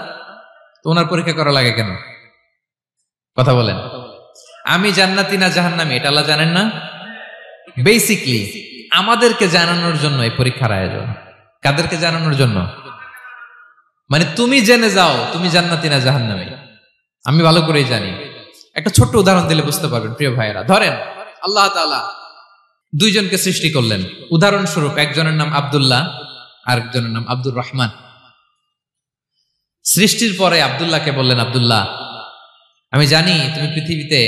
তো ওনার পরীক্ষা করা লাগে কেন? কথা বলেন। আমি জান্নাতি না জাহান্নামী এটা আল্লাহ জানেন না? বেসিকলি আমাদেরকে জানানোর জন্য এই পরীক্ষার আয়োজন। কাদেরকে জানানোর জন্য? মানে তুমি জেনে যাও তুমি জান্নাতি না জাহান্নামী। আমি ভালো করেই জানি। একটা ছোট্ট উদাহরণ দিলে বুঝতে পারবেন প্রিয় ভাইয়েরা। ধরেন আল্লাহ তাআলা দুইজনকে সৃষ্টি করলেন। উদাহরণস্বরূপ একজনের নাম আব্দুল্লাহ, আরেকজনের নাম আব্দুর রহমান। সৃষ্টির পরে আব্দুল্লাহকে বললেন, আব্দুল্লাহ আমি জানি তুমি পৃথিবীতে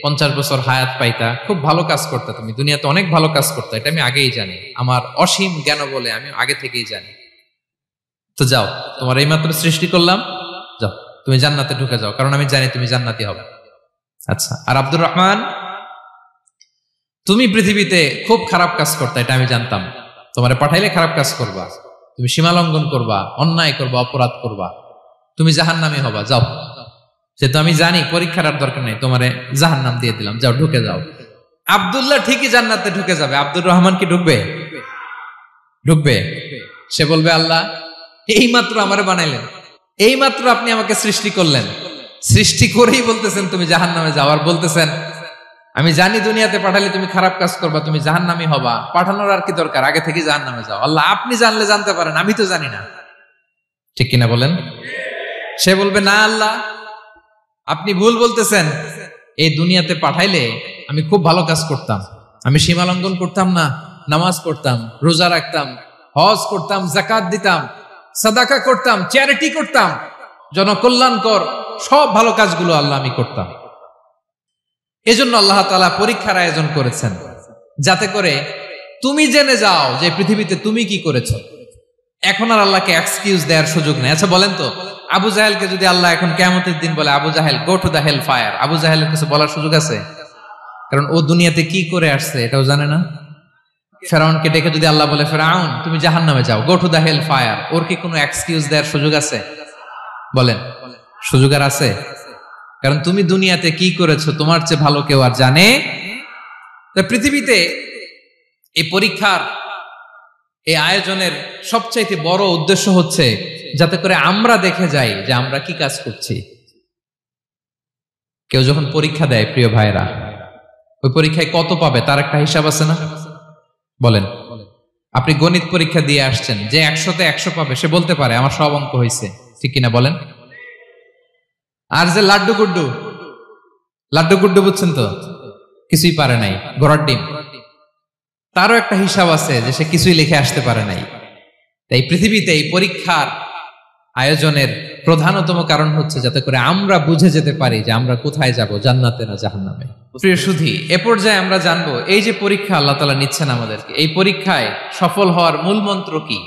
50 বছর হায়াত পাইতা, খুব ভালো কাজ করতে, তুমি দুনিয়াতে অনেক ভালো কাজ করতে, এটা আমি আগেই জানি, আমার অসীম জ্ঞান বলে আমি আগে থেকেই জানি। তো যাও, তোমার এইমাত্র সৃষ্টি করলাম, যাও তুমি জান্নাতে ঢুকে যাও, কারণ আমি জানি তুমি জান্নাতি হবে। আচ্ছা, আর আব্দুর রহমান তুমি পৃথিবীতে খুব খারাপ কাজ করতে, এটা আমি জানতাম, তোমারে পাঠাইলে খারাপ কাজ করবা, তুমি সীমা লঙ্ঘন করবা, অন্যায় করবা, অপরাধ করবা, তুমি জাহান্নামী হবা, যাও। যেহেতু আমি জানি পরীক্ষার আর দরকার নেই, তোমারে জাহান্নাম দিয়ে দিলাম, যাও ঢুকে যাও। আব্দুল্লাহ ঠিকই জান্নাতে ঢুকে যাবে, আব্দুর রহমান কি ঢুকবে? ঢুকবে। সে বলবে, আল্লাহ এইমাত্র আমারে বানাইলেন, এইমাত্র আপনি আমাকে সৃষ্টি করলেন, সৃষ্টি করেই বলতেছেন তুমি জাহান্নামে যাও, আর বলতেছেন আমি জানি দুনিয়াতে পাঠালে তুমি খারাপ কাজ করবা, তুমি জাহান্নামী হবা, পাঠানোর আর কি দরকার, আগে থেকে জাহান্নামে যাও। আল্লাহ আপনি জানলে জানতে পারেন, আমি তো জানি না। ঠিক কিনা বলেন? সে বলবে, না আল্লাহ আপনি ভুল বলতেছেন, এই দুনিয়াতে পাঠাইলে আমি খুব ভালো কাজ করতাম, আমি সীমা লঙ্ঘন করতাম না, নামাজ পড়তাম, রোজা রাখতাম, হজ করতাম, যাকাত দিতাম, সাদাকা করতাম, চ্যারিটি করতাম, জনকল্যাণকর সব ভালো কাজগুলো আল্লাহ আমি করতাম। এজন্য আল্লাহ তাআলা পরীক্ষার আয়োজন করেছেন, যাতে করে তুমি জেনে যাও যে পৃথিবীতে তুমি কি করেছো। এখন আর আল্লাহকে এক্সকিউজ দেওয়ার সুযোগ নেই। আচ্ছা বলেন তো, আবু জাহেলকে যদি আল্লাহ এখন কিয়ামতের দিন বলে, Abu Jahl go to the hell fire, আবু জাহেলের কিছু বলার সুযোগ আছে? কারণ ও দুনিয়াতে কি করে আসছে এটাও জানে না। ফেরাউনকে ডেকে যদি আল্লাহ বলে, ফেরাউন তুমি জাহান্নামে যাও, go to the hell fire, ওর কি কোনো এক্সকিউজ দেওয়ার সুযোগ আছে? বলেন, সুযোগ আর আছে? কারণ তুমি দুনিয়াতে কি করেছো তোমার চেয়ে ভালো কেউ আর জানে? পৃথিবীতে এই পরীক্ষার এই আয়োজনের সবচাইতে বড় উদ্দেশ্য হচ্ছে যাতে করে আমরা দেখে যাই যে আমরা কি কাজ করছি। কেউ যখন পরীক্ষা দেয় প্রিয় ভাইরা, ওই পরীক্ষায় কত পাবে তার একটা হিসাব আছে না? বলেন, আপনি গণিত পরীক্ষা দিয়ে আসছেন, যে 100তে 100 পাবে সে বলতে পারে আমার সব অঙ্ক হয়েছে, ঠিক কিনা বলেন? আর যে লাড্ডু গুড্ডু বুঝছেন তো, কিছুই পারে নাই, ঘোড়ার ডিম, তারও একটা হিসাব আছে যে সে কিছুই লিখে আসতে পারে নাই। তাই পৃথিবীতে এই পরীক্ষার আয়োজনের প্রধানতম কারণ হচ্ছে যাতে করে আমরা বুঝে যেতে পারি যে আমরা কোথায় যাব, জান্নাতে না জাহান্নামে। প্রিয় সুধী, এ পর্যায়ে আমরা জানবো এই যে পরীক্ষা আল্লাহ তাআলা নিচ্ছেন আমাদেরকে, এই পরীক্ষায় সফল হওয়ার মূল মন্ত্র কি।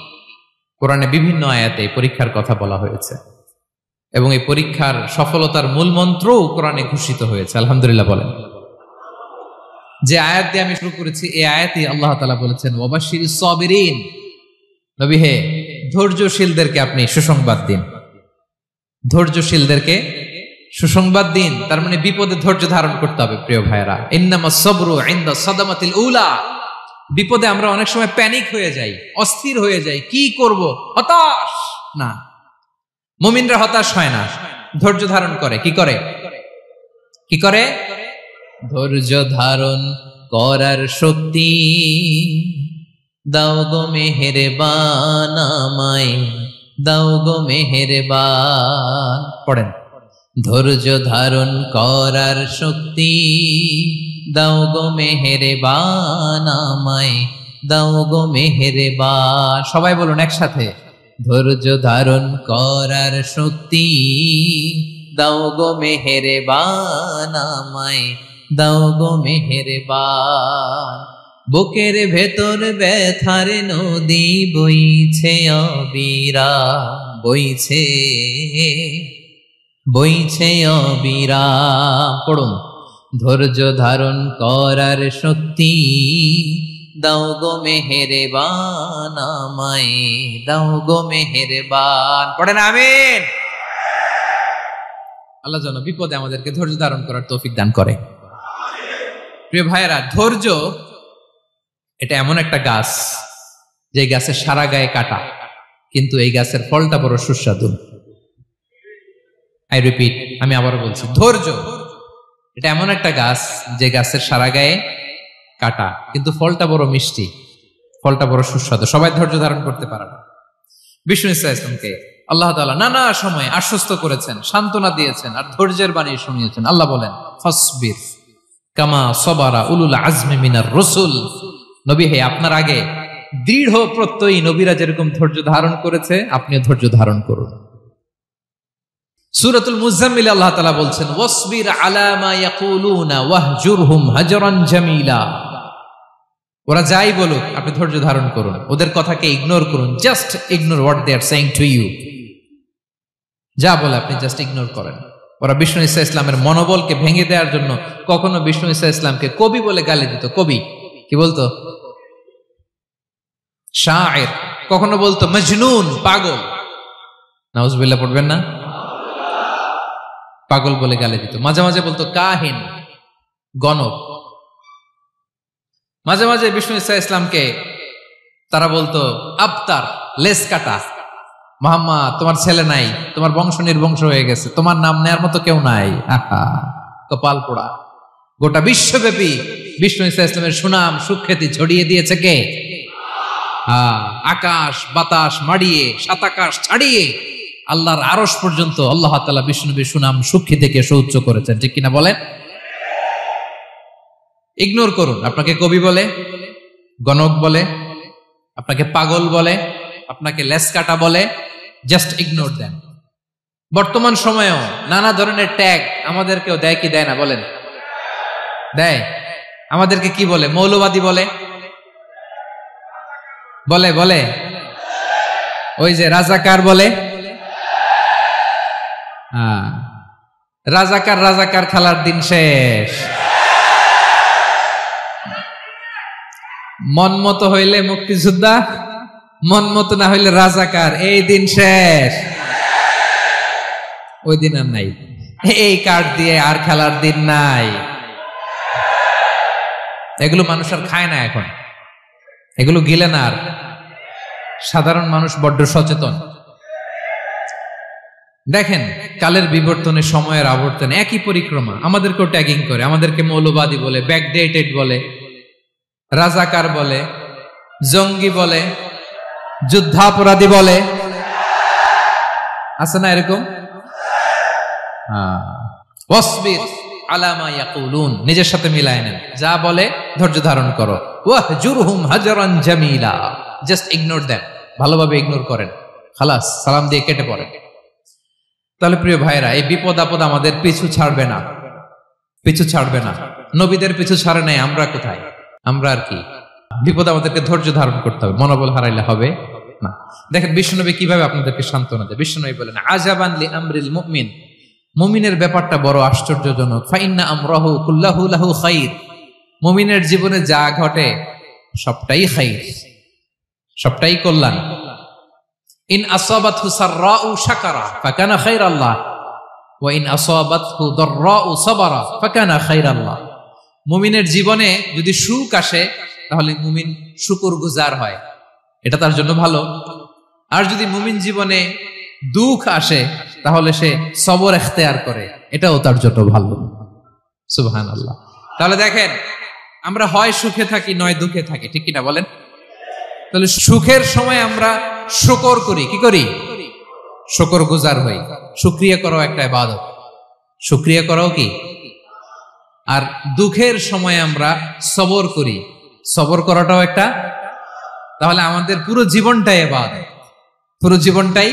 কোরআনে বিভিন্ন আয়াতে এই পরীক্ষার কথা বলা হয়েছে এবং এই পরীক্ষার সফলতার মূল মন্ত্রও কোরআনে ঘোষিত হয়েছে। আলহামদুলিল্লাহ বলেন। যে আয়াত দিয়ে আমি শুরু করেছি, এই আয়াতে আল্লাহ তাআলা বলেছেন, ওয়াবাশশিরিস সাবিরিন, নবী হে ধৈর্যশীলদেরকে আপনি সুসংবাদ দিন, ধৈর্যশীলদেরকে সুসংবাদ দিন। তার মানে বিপদে ধৈর্য ধারণ করতে হবে প্রিয় ভাইরা। ইন্নামাস সাবরু ইনদা সাদামাতিল উলা, বিপদে আমরা অনেক সময় প্যানিক হয়ে যাই, অস্থির হয়ে যাই, কি করব, হতাশ না। মুমিনরা হতাশ হয় না, ধৈর্য ধারণ করে। কি করে? কি করে? ধৈর্য ধারণ করার শক্তি দাও গো মেহেরবান আমায়, দাও গো মেহেরবান। পড়েন, ধৈর্য ধারণ করার শক্তি দাও গো মেহেরবান আমায়, দাও গো মেহেরবান। সবাই বলুন একসাথে, ধৈর্য ধারণ করার শক্তি দাও গো মেহেরবান আমায়, দাও গো মেহেরবান। বুকের ভেতর ব্যথার নদী বইছে অবিরাম, বইছে বইছে অবিরাম। পড়ুন, ধৈর্য ধারণ করার শক্তি দাও গো মেহেরবান আমায়, দাও গো মেহেরবান। পড়েন আমিন। আল্লাহ যেন বিপদে আমাদেরকে ধৈর্য ধারণ করার তৌফিক দান করে। প্রিয় ভাইয়েরা, ধৈর্য এটা এমন একটা গাছ যে গাছের সারা গায়ে কাটা, কিন্তু এই গাছের ফলটা বড় সুস্বাদু। আই রিপিট, আমি আবারও বলছি, ধৈর্য এটা এমন একটা গাছ যে গাছের সারা গায়ে কাটা, কিন্তু ফলটা বড় মিষ্টি, ফলটা বড় সুস্বাদু। সবাই ধৈর্য ধারণ করতে পারে না। বিষ্ণু ইসলামকে আল্লাহ তাআলা নানা সময় আশ্বস্ত করেছেন, সান্ত্বনা দিয়েছেন, আর ধৈর্যের বাণী শুনিয়েছেন। আল্লাহ বলেন, ফাসবির কামা সবারা উলুল আজমি মিনার রাসূল। নবী হে, আপনার আগে দৃঢ় প্রত্যয়ী নবীরা যেরকম ধৈর্য ধারণ করেছে, আপনিও ধৈর্য ধারণ করুন। সূরাতুল মুজাম্মিল আল্লাহ তাআলা বলছেন, ওয়াসবির আলা মা ইয়াকুলুনা ওয়াহজুরহুম হাজরান জামিলা। ওরা যাই বলুক, আপনি ধৈর্য ধারণ করুন, ওদের কথাকে ইগনোর করুন। Just ignore what they are saying to you. যা বলে আপনি জাস্ট ইগনোর করেন। ওরা বিষ্ণু ঈসা ইসলামের মনোবলকে ভেঙে দেওয়ার জন্য কখনো বিষ্ণু ঈসা ইসলামকে কবি বলে গালি দিত। কবি কি বলতো? শায়ের। কখনো বলতো মজনুন, পাগল। নাউজুবিল্লাহ পড়বেন না? পাগল বলে গালি দিত। মাঝে মাঝে বলতো কাহিন, গণক। মাঝে মাঝে বিষ্ণু ঈসা ইসলামকে তারা বলতো আবতার, লেস কাটা। মুহাম্মদ, তোমার ছেলে নাই, তোমার বংশ নির্বংশ হয়ে গেছে, তোমার নাম নেয়ার মতো কেউ নাই। আহা, কপাল পোড়া। গোটা বিশ্বব্যাপী বিষ্ণু ঈসা ইসলামের সুনাম সুখ্যাতি ছড়িয়ে দিয়েছে কে? আকাশ বাতাস মাড়িয়ে, সাত আকাশ ছাড়িয়ে আল্লাহর আরশ পর্যন্ত আল্লাহ তাআলা বিষ্ণুনবীর সুনাম সুখ্যাতিকে সুউচ্চ করেছেন। ঠিক কিনা বলেন? ইগনোর করুন। আপনাকে কবি বলে, গণক বলে, আপনাকে পাগল বলে, আপনাকে লেস কাটা বলে, জাস্ট ইগনোর দেন। বর্তমান সময়েও নানা ধরনের ট্যাগ আমাদেরকেও দেয় কি দেয় না বলেন? দেয়। আমাদেরকে কি বলে? মৌলবাদী বলে, বলে বলে ওই যে রাজাকার বলে। রাজাকার রাজাকার খেলার দিন শেষ। মন মতো হইলে মুক্তিযোদ্ধা, মন মতো না হইলে রাজাকার, এই দিন শেষ। ওই দিন আর নাই। এই কার্ড দিয়ে আর খেলার দিন নাই। এগুলো মানুষ আর খায় না এখন, এগুলো গিলে না আর। সাধারণ মানুষ বড্ড সচেতন। দেখেন, কালের বিবর্তনে, সময়ের আবর্তনে একই পরিক্রমা আমাদেরকেও ট্যাগিং করে। আমাদেরকে মৌলবাদী বলে, ব্যাকডেটেড বলে, রাজাকার বলে, জঙ্গি বলে, যুদ্ধাপরাধী বলে। আছে না এরকম? ওয়াসবির আলা মা ইয়াকুলুন, নিজের সাথে মিলায় নেন। যা বলে ধৈর্য ধারণ করো। ওয়াহজুরহুম হাজরান জামিলা, জাস্ট ইগনোর দেন, ভালোভাবে ইগনোর করেন, খালাস, সালাম দিয়ে কেটে পড়েন। তাহলে প্রিয় ভাইরা, এই বিপদ আপদ আমাদের পিছু ছাড়বে না, পিছু ছাড়বে না। নবীদের পিছু ছাড়ে নাই, আমরা কোথায়? আমরা আর কি? বিপদ আমাদেরকে ধৈর্য ধারণ করতে হবে, মনোবল হারাইলে হবে না। দেখেন বিশ্বনবী কিভাবে আপনাদেরকে সান্ত্বনা দেয়। বিশ্বনবী বলেন, আজাবান লি আমরিল মুমিন, মুমিনের ব্যাপারটা বড় আশ্চর্যজনক। ফাইন্না আমরাহু কুল্লাহু লাহু খাইর, মুমিনের জীবনে যা ঘটে সবটাই খাইর, সবটাই কল্যাণ। ইন আসাবাতহু সাররাউ শাকারা ফাকানা খাইরাল্লাহ ওয়া ইন আসাবাতহু দাররাউ সাবারা ফাকানা খাইরাল্লাহ। মুমিনের জীবনে যদি সুখ আসে তাহলে মুমিন শুকরগুজার হয়, এটা তার জন্য ভালো। আর যদি মুমিন জীবনে দুঃখ আসে তাহলে সে সবর ইখতিয়ার করে, এটাও তার জন্য ভালো। সুবহানাল্লাহ। তাহলে দেখেন, আমরা হয় সুখে থাকি নয় দুঃখে থাকি, ঠিক কিনা বলেন? তাহলে সুখের সময় আমরা শুকর করি, কি করি? শুকরগুজার হই। শুকরিয়া করাও একটা ইবাদত, শুকরিয়া করাও কি? আর দুঃখের সময় আমরা সবর করি, সবর করাটাও একটা। তাহলে আমাদের পুরো জীবনটাই ইবাদত, পুরো জীবনটাই।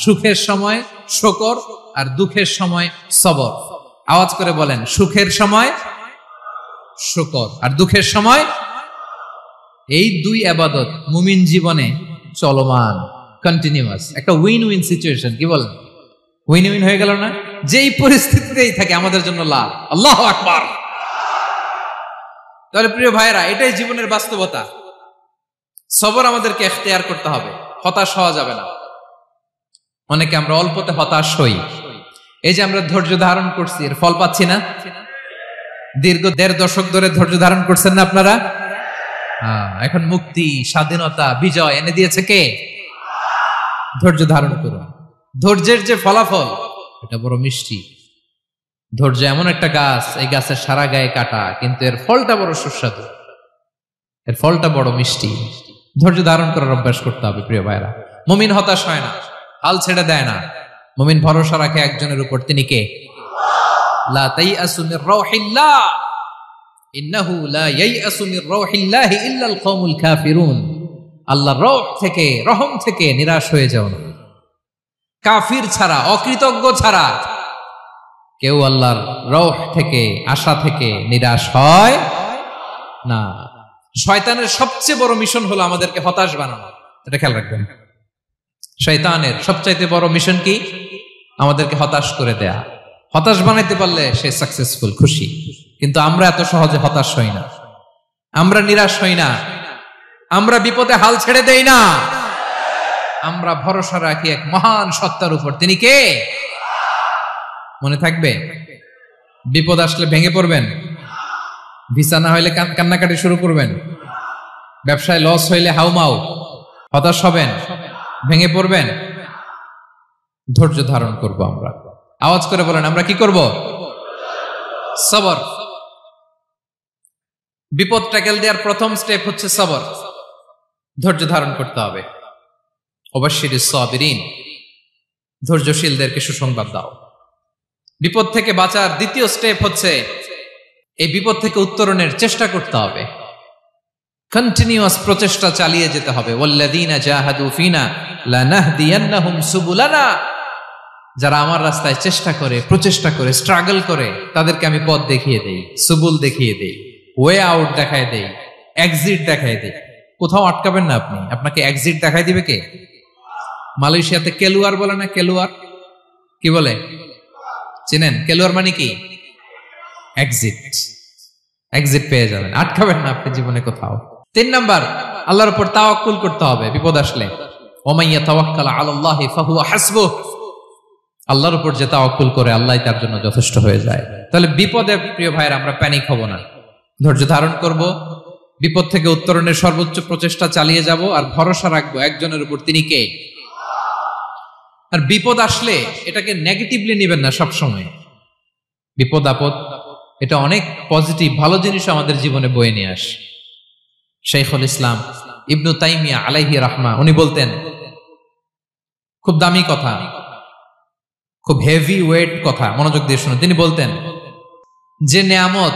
সুখের সময় শুকর আর দুঃখের সময় সবর। আওয়াজ করে বলেন, সুখের সময় শুকর আর দুঃখের সময়। এই দুই ইবাদত মুমিন জীবনে চলমান, কন্টিনিউয়াস, একটা উইন উইন সিচুয়েশন। কি বলেন? উইন উইন হয়ে গেল না? যেই পরিস্থিতিতেই থাকে আমাদের জন্য লাভ। আল্লাহু আকবার। তাহলে প্রিয় ভাইরা, এটাই জীবনের বাস্তবতা। সবর আমাদেরকে ইখতিয়ার করতে হবে, হতাশ হওয়া যাবে না। অনেকে আমরা অল্পতে হতাশ হই, এই যে আমরা ধৈর্য ধারণ করছি, এর ফল পাচ্ছি না? দীর্ঘ 1.5 দশক ধরে ধৈর্য ধারণ করছেন না আপনারা? এখন মুক্তি, স্বাধীনতা, বিজয় এনে দিয়েছে কে? ধৈর্য ধারণ করুন। ধৈর্যের যে ফলাফল, এটা বড় মিষ্টি। ধৈর্য এমন একটা গাছ, এই গাছের সারা গায়ে কাটা, কিন্তু এর ফলটা বড় সুস্বাদু, এর ফলটা বড় মিষ্টি। ধৈর্য ধারণ করার অভ্যাস করতে হবে প্রিয় ভাইরা। মুমিন হতাশ হয় না, হাল ছেড়ে দেয় না। মুমিন ভরসা রাখে একজনের উপর, তিনি কে? লা তাইআসু মির রাউহিল্লাহ ইন্নাহু লা ইয়াইআসু মির রাউহিল্লাহি ইল্লাল কওমুল কাফিরুন। আল্লাহর রহ থেকে, রহম থেকে নিরাশ হয়ে যাও না। কাফির ছাড়া, অকৃতজ্ঞ ছাড়া কেউ আল্লাহর রহ থেকে, আশা থেকে নিরাশ হয় না। শয়তানের সবচেয়ে বড় মিশন হলো আমাদেরকে হতাশ বানানো। এটা খেয়াল রাখবেন। শয়তানের সবচাইতে বড় মিশন কি? আমাদেরকে হতাশ করে দেয়া। হতাশ বানাইতে পারলে সে সাকসেসফুল, খুশি। কিন্তু আমরা এত সহজে হতাশ হই না, আমরা নিরাশ হই না, আমরা বিপদে হাল ছেড়ে দেই না। আমরা ভরসা রাখি এক মহান সত্তার উপর, তিনি কে? মনে থাকবে? বিপদ আসলে ভেঙে পড়বেন, ভিসা না হইলে কান্নাকাটি শুরু করবেন, ব্যবসায় লস হইলে হাউমাউ, হতাশ হবেন, ভেঙে পড়বেন। ধৈর্য ধারণ করব আমরা। আওয়াজ করে বলেন, আমরা কি করব? সবর। বিপদ ট্যাকেল দেওয়ার প্রথম স্টেপ হচ্ছে সবর। ধৈর্য ধারণ করতে হবে। অবশ্যই সাবিরিন, ধৈর্যশীলদেরকে সুসংবাদ দাও। বিপদ থেকে বাঁচার দ্বিতীয় স্টেপ হচ্ছে এই বিপদ থেকে উত্তরণের চেষ্টা করতে হবে। কন্টিনিউয়াস প্রচেষ্টা চালিয়ে যেতে হবে। ওয়াল্লাযীনা জাহাদু ফিনা লানাহদিয়ান্নাহুম সুবুলানা। যারা আমার রাস্তায় চেষ্টা করে, প্রচেষ্টা করে, স্ট্রাগল করে, তাদেরকে আমি পথ দেখিয়ে দেই, সুবুল দেখিয়ে দেই, ওয়ে আউট দেখায় দেই, এক্সিট দেখায় দেই। কোথাও আটকাবেন না আপনি, আপনাকে এক্সিট দেখায় দিবে কে? মালয়েশিয়াতে কেলুয়ার বলে না? কেলুয়ার কি বলে চিনেন? কেলুয়ার মানে কি? এক্সিট। এক্সিট পেয়ে যাবেন, আটকাবেন না আপনি জীবনে কোথাও। 3 নাম্বার, আল্লাহর উপর তাওয়াক্কুল করতে হবে বিপদ আসলে। ওমাইয়া তাওয়াক্কাল আলাল্লাহি ফাহুয়া হাসবুহ। আল্লাহর উপর যে তাওয়াক্কুল করে, আল্লাহই তার জন্য যথেষ্ট হয়ে যায়। তাহলে বিপদে প্রিয় ভাইরা আমরা প্যানিক হব না, ধৈর্য ধারণ করব, বিপদ থেকে উত্তরণের সর্বোচ্চ প্রচেষ্টা চালিয়ে যাব, আর ভরসা রাখবো একজনের উপর, তিনি কে? আর বিপদ আসলে এটাকে নেগেটিভলি নেবেন না সবসময়। বিপদ আপদ এটা অনেক পজিটিভ, ভালো জিনিস আমাদের জীবনে বয়ে নিয়ে আসে। শাইখুল ইসলাম ইবনু তাইমিয়া আলাইহি রাহমা, উনি বলতেন, খুব দামি কথা, খুব হেভি ওয়েট কথা, মনোযোগ দিয়ে শুনুন। তিনি বলতেন, যে নেয়ামত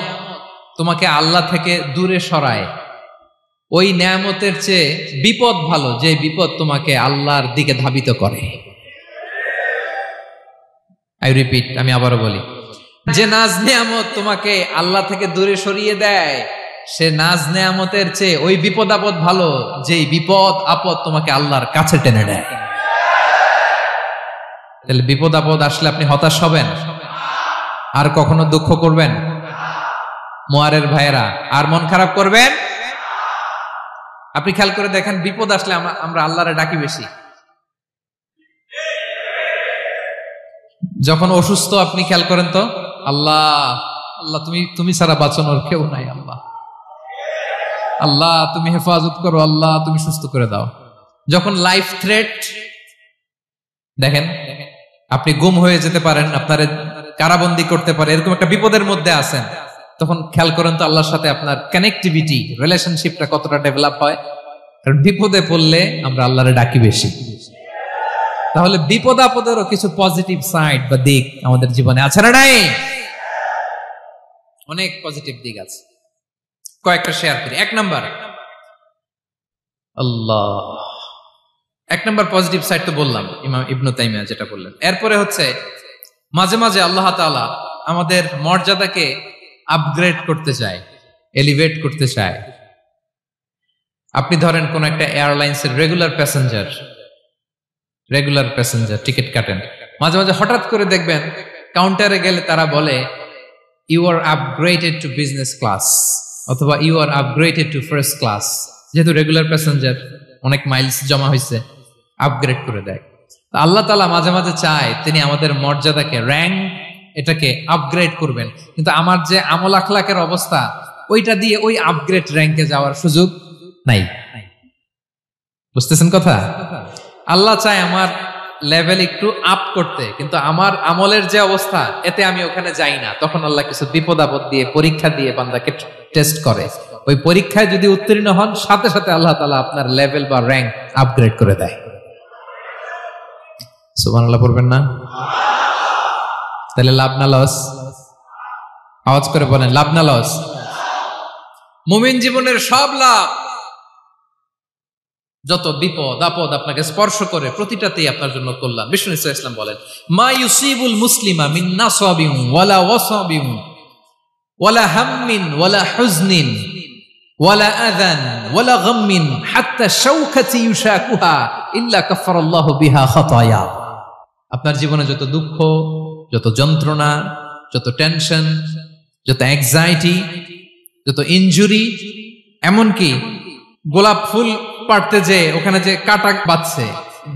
তোমাকে আল্লাহ থেকে দূরে সরায়, ওই নেয়ামতের চেয়ে বিপদ ভালো, যে বিপদ তোমাকে আল্লাহর দিকে ধাবিত করে। আই রিপিট, আমি আবারও বলি, যে নাজ নেয়ামত তোমাকে আল্লাহ থেকে দূরে সরিয়ে দেয়, সে নাজ নেয়ামতের চেয়ে ওই বিপদ আপদ ভালো, যেই বিপদ আপদ তোমাকে আল্লাহর কাছে টেনে নেয়। তাহলে বিপদ আপদ আসলে আপনি হতাশ হবেন? আর কখনো দুঃখ করবেন? মোয়ারের ভাইয়েরা, আর মন খারাপ করবেন? আপনি খেয়াল করে দেখেন, বিপদ আসলে আমরা আল্লাহরে ডাকি বেশি। যখন অসুস্থ আপনি খেয়াল করেন তো, আল্লাহ আল্লাহ তুমি ছাড়া বাঁচানোর কেউ নাই, আল্লাহ আল্লাহ তুমি হেফাজত করো, আল্লাহ তুমি সুস্থ করে দাও। যখন লাইফ থ্রেট, দেখেন আপনি গুম হয়ে যেতে পারেন, আপনার কারাবন্দী করতে পারে, এরকম একটা বিপদের মধ্যে আছেন, তখন খেয়াল করেন তো আল্লাহর সাথে আপনার কানেক্টিভিটি, রিলেশনশিপটা কতটা ডেভেলপ হয়। কারণ বিপদে পড়লে আমরা আল্লাহরে ডাকি বেশি। তাহলে বিপদ আপদেরও কিছু পজিটিভ সাইড বা দিক আমাদের জীবনে আছে না নাই? অনেক পজিটিভ দিক আছে, কয়েকটা শেয়ার করি। 1 নাম্বার, আল্লাহ 1 নাম্বার পজিটিভ সাইড তো বললাম, ইমাম ইবনু তাইমিয়া যেটা বললেন। এরপরে হচ্ছে মাঝে মাঝে আল্লাহ তাআলা আমাদের মর্যাদাকে আপগ্রেড করতে চায়, এলিভেট করতে চায়। আপনি ধরেন কোন একটা এয়ারলাইন্সের রেগুলার প্যাসেঞ্জার টিকিট কাটেন, মাঝে মাঝে হঠাৎ করে দেখবেন কাউন্টারে গেলে তারা বলে, you are upgraded to business class, অথবা you are upgraded to first class. যেহেতু রেগুলার প্যাসেঞ্জার, অনেক মাইলস জমা হয়েছে, আপগ্রেড করে দেয়। আল্লাহ তাআলা মাঝে মাঝে চায় তিনি আমাদের মর্যাদাকে, র্যাঙ্ক এটাকে আপগ্রেড করবেন, কিন্তু আমার যে আমল আখলাকের অবস্থা ওইটা দিয়ে ওই আপগ্রেড র্যাঙ্কে যাওয়ার সুযোগ নাই। বুঝতেছেন কথা? আল্লাহ চায় আমার লেভেল একটু আপ করতে, কিন্তু আমার আমলের যে অবস্থা এতে আমি ওখানে যাই না। তখন আল্লাহ কিছু বিপদ আপদ দিয়ে, পরীক্ষা দিয়ে বান্দাকে টেস্ট করে। ওই পরীক্ষায় যদি উত্তীর্ণ হন, সাথে সাথে আল্লাহ তাআলা আপনার লেভেল বা র্যাঙ্ক আপগ্রেড করে দেয়। সুবহানাল্লাহ পড়বেন না? তাহলে লাভ না লস? আওয়াজ করে বলেন, লাভ না লস? মুমিন জীবনের সব লাভ। যত বিপদ আপদ আপনাকে স্পর্শ করে প্রতিটাতেই আপনার জন্য কল্যাণ। বিষ্ণু ইসলাম বলেন, মা ইউসিবুল মুসলিমা মিন নাসাবিন ওয়ালা ওয়াসাবিন ওয়ালা হাম্মিন ওয়ালা হুজনিন ওয়ালা আযান ওয়ালা গাম্মিন হাত্তা শাওকাতি ইউশাকুহা ইল্লা কাফারাল্লাহু বিহা খাতায়া। আপনার জীবনে যত দুঃখ, যত যন্ত্রণা, যত টেনশন, যত অ্যাংজাইটি, যত ইনজুরি, এমনকি গোলাপ ফুল পাড়তে যে ওখানে যে কাটা বাঁধছে,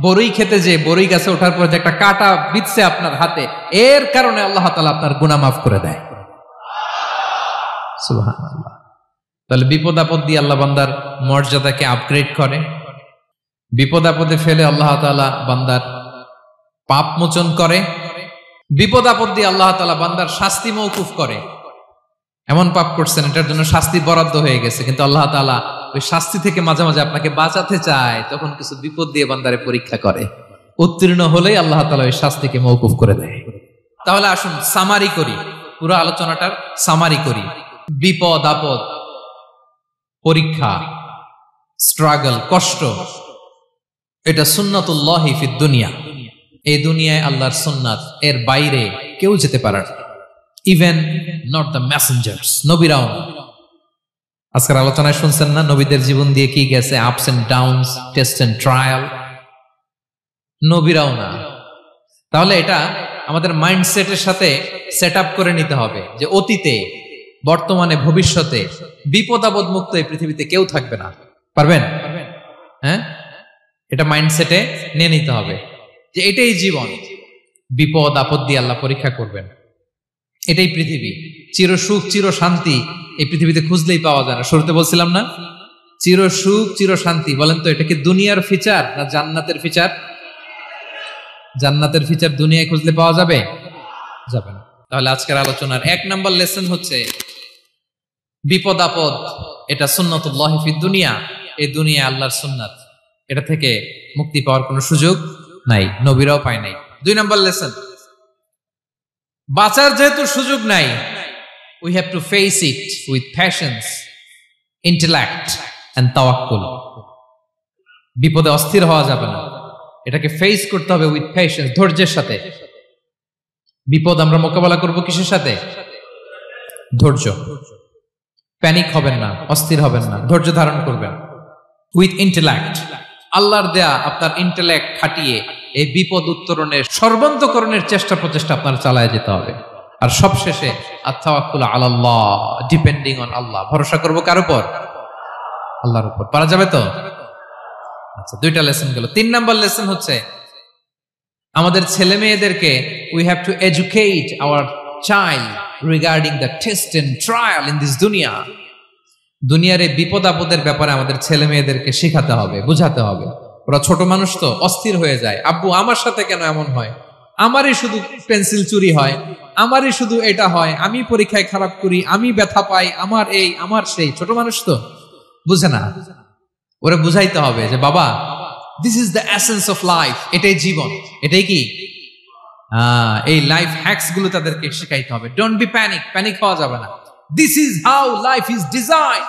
বরই খেতে যে বরই গাছে ওঠার পর যে একটা কাটা বিঁধছে আপনার হাতে, এর কারণে আল্লাহ তাআলা আপনার গুনাহ মাফ করে দেয়। সুবহানাল্লাহ। তাহলে বিপদ আপদ দিয়ে আল্লাহ বান্দার মর্যাদাকে আপগ্রেড করে। বিপদ আপদে ফেলে আল্লাহ তাআলা বান্দার পাপ মোচন করে। বিপদ আপদ দিয়ে আল্লাহ তাআলা বান্দার শাস্তি মওকুফ করে। এমন পাপ করছেন এটার জন্য শাস্তি বরাদ্দ হয়ে গেছে, কিন্তু আল্লাহ তাআলা ওই শাস্তি থেকে মাঝে মাঝে আপনাকে বাঁচাতে চায়, তখন কিছু বিপদ দিয়ে বান্দারে পরীক্ষা করে। উত্তীর্ণ হলেই আল্লাহ তাআলা ওই শাস্তিকে মওকুফ করে দেয়। তাহলে আসুন সামারি করি, পুরো আলোচনাটার সামারি করি। বিপদ আপদ, পরীক্ষা, স্ট্রাগল, কষ্ট, এটা সুন্নাতুল্লাহি ফিদ দুনিয়া। এই দুনিয়ায় আল্লাহর সুন্নাত, এর বাইরে কেউ যেতে পারে না। ইভেন নট দ্য মেসেঞ্জার্স, নবীরাও না। আজকের আলোচনায় শুনছেন না নবীদের জীবন দিয়ে কি গেছে, ups and downs, test and trial. নবীরাও না। তাহলে এটা আমাদের মাইন্ডসেটের সাথে সেট আপ করে নিতে হবে যে অতীতে, বর্তমানে, ভবিষ্যতে বিপদ আপদ মুক্ত এই পৃথিবীতে কেউ থাকবে না। পারবেন? হ্যাঁ, এটা মাইন্ডসেটে নিয়ে নিতে হবে যে এটাই জীবন। বিপদ আপদ দিয়ে আল্লাহ পরীক্ষা করবেন। এটাই পৃথিবী। চির সুখ চির শান্তি এই পৃথিবীতে খুঁজলেই পাওয়া যায় না। শুরুতে বলছিলাম না, চির সুখ চির শান্তি। বলেন তো এটা কি দুনিয়ার ফিচার না জান্নাতের ফিচার? জান্নাতের ফিচার দুনিয়ায় খুঁজলে পাওয়া যাবে? যাবে না। তাহলে আজকের আলোচনার 1 নম্বর লেসন হচ্ছে বিপদ আপদ এটা সুন্নাতুল্লাহি ফিদ দুনিয়া। এই দুনিয়া আল্লাহর সুন্নাত, এটা থেকে মুক্তি পাওয়ার কোনো সুযোগ নাই, নবীরাও পায় নাই। 2 নম্বর লেসন, বাঁচার যেহেতু সুযোগ নাই, we have to face it with patience, intellect and tawakkul. বিপদে অস্থির হওয়া যাবে না, এটাকে ফেস করতে হবে উইথ পেশেন্স, ধৈর্যের সাথে। বিপদ আমরা মোকাবেলা করব কিসের সাথে? ধৈর্য। প্যানিক হবেন না, অস্থির হবেন না, ধৈর্য ধারণ করবেন উইথ ইন্টেলেক্ট। আল্লাহর দেয়া আপনার ইন্টেলেক্ট খাটিয়ে এই বিপদ উত্তরণের সর্বান্তকরণের চেষ্টা প্রচেষ্টা আপনার চালায় যেতে হবে। আর সবশেষে আত-তাওয়াক্কুল আলাল্লাহ, ডিপেন্ডিং অন আল্লাহ, ভরসা করব কার উপর? আল্লাহর উপর। পারা যাবে তো? আচ্ছা, 2টা লেসন গেল। 3 নাম্বার লেসন হচ্ছে আমাদের ছেলে মেয়েদেরকে we have to educate our child regarding the test and trial in this দুনিয়া। দুনিয়ার এই বিপদ আপদের ব্যাপারে আমাদের ছেলে মেয়েদেরকে শেখাতে হবে, বুঝাতে হবে। ওরা ছোট মানুষ তো অস্থির হয়ে যায়, আব্বু আমার সাথে কেন এমন হয়, আমারই শুধু পেন্সিল চুরি হয়, আমারই শুধু এটা হয়, আমি পরীক্ষায় খারাপ করি, আমি ব্যথা পাই, আমার এই আমার সেই। ছোট মানুষ তো বুঝে না। ওরা বুঝাইতে হবে যে বাবা, this is the essence of life, এটাই জীবন। এটাই কি এই লাইফ হ্যাকস গুলো তাদেরকে শেখাইতে হবে। ডোন্ট বি প্যানিক, প্যানিক হওয়া যাবে না। This is how life is design,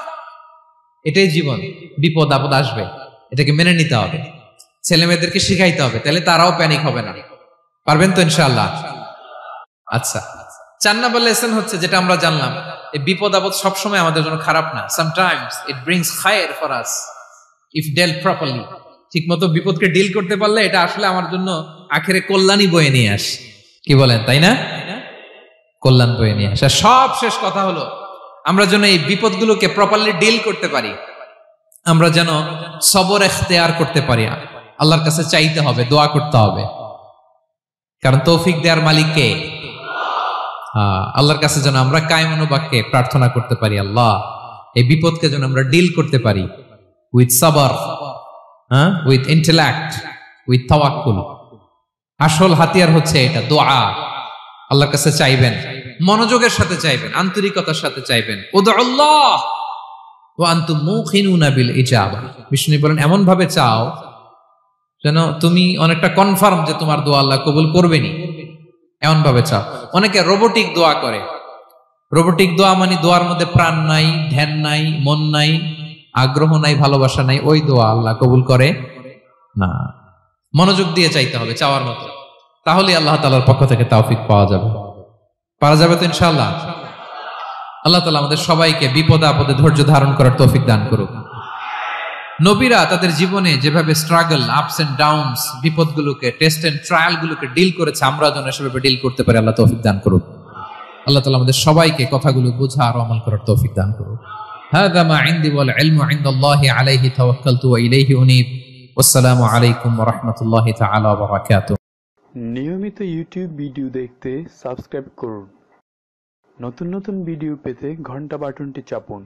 এটাই জীবন। বিপদ আপদ আসবে, এটাকে মেনে নিতে হবে, ছেলে মেয়েদেরকে শিখাইতে হবে, তাহলে তারাও প্যানিক হবে না। পারবেন তো ইনশাআল্লাহ? আচ্ছা, 4 নম্বর লেসন হচ্ছে যেটা আমরা জানলাম, এই বিপদ আপদ সবসময় আমাদের জন্য খারাপ না। সামটাইমস ইট ব্রিংস খায়ের for us if dealt properly. ঠিক মতো বিপদকে ডিল করতে পারলে এটা আসলে আমার জন্য আখেরে কল্যাণই বয়ে নিয়ে আসে। কি বলেন, তাই না? কল্যাণ বয়ে নিয়ে আসে। সব শেষ কথা হলো আমরা যেন এই বিপদগুলোকে প্রপারলি ডিল করতে পারি, আমরা যেন সবর এখতিয়ার করতে পারি, আল্লাহর কাছে চাইতে হবে, দোয়া করতে হবে, কারণ তৌফিক দেওয়ার মালিক কে? আল্লাহর কাছে যেন আমরা কায়মনোবাক্যে প্রার্থনা করতে পারি, আল্লাহ এই বিপদকে যেন আমরা ডিল করতে পারি উইথ সাবার, উইথ ইন্টেলেক্ট, উইথ তাওয়াক্কুল। আসল হাতিয়ার হচ্ছে এটা, দোয়া। আল্লাহর কাছে চাইবেন, মনোযোগের সাথে চাইবেন, আন্তরিকতার সাথে চাইবেন। উদউল্লাহ ওয়া আনতুম মুকিনুনা বিল ইজাবা। বিষ্ণু বলেন এমন ভাবে চাও যেন তুমি অনেকটা কনফার্ম যে তোমার দোয়া আল্লাহ কবুল করবেনই, এমন ভাবে চাও। অনেকে রোবোটিক দোয়া করে। রোবোটিক দোয়া মানে দোয়ার মধ্যে প্রাণ নাই, ধ্যান নাই, মন নাই, আগ্রহ নাই, ভালোবাসা নাই, ওই দোয়া আল্লাহ কবুল করে না। মনোযোগ দিয়ে চাইতে হবে চাওয়ার মতো, তাহলে আল্লাহ তাআলার পক্ষ থেকে তৌফিক পাওয়া যাবে। পারা যাবে তো ইনশাআল্লাহ। আল্লাহ তাআলা আমাদের সবাইকে বিপদে আপদে ধৈর্য ধারণ করার তৌফিক দান করুক। নবীরা তাদের জীবনে যেভাবে স্ট্রাগল, আপস এন্ড ডাউনস, বিপদগুলোকে, টেস্ট এন্ড ট্রায়াল গুলোকে ডিল করেছে, আমরা যেন সেভাবে ডিল করতে পারি, আল্লাহ তৌফিক দান করুক। আল্লাহ তাআলা আমাদের সবাইকে কথাগুলো বোঝা আর আমল করার তৌফিক দান করুক। হাযা মা ইনদি ওয়াল ইলমু ইনদাল্লাহি আলাইহি তাওয়াক্কালতু ওয়া ইলাইহি উনীব। আসসালামু আলাইকুম ওয়া রাহমাতুল্লাহি তাআলা ওয়া বারাকাতুহু। নিয়মিত ইউটিউব ভিডিও দেখতে সাবস্ক্রাইব করুন। নতুন নতুন ভিডিও পেতে ঘন্টা বাটনটি চাপুন।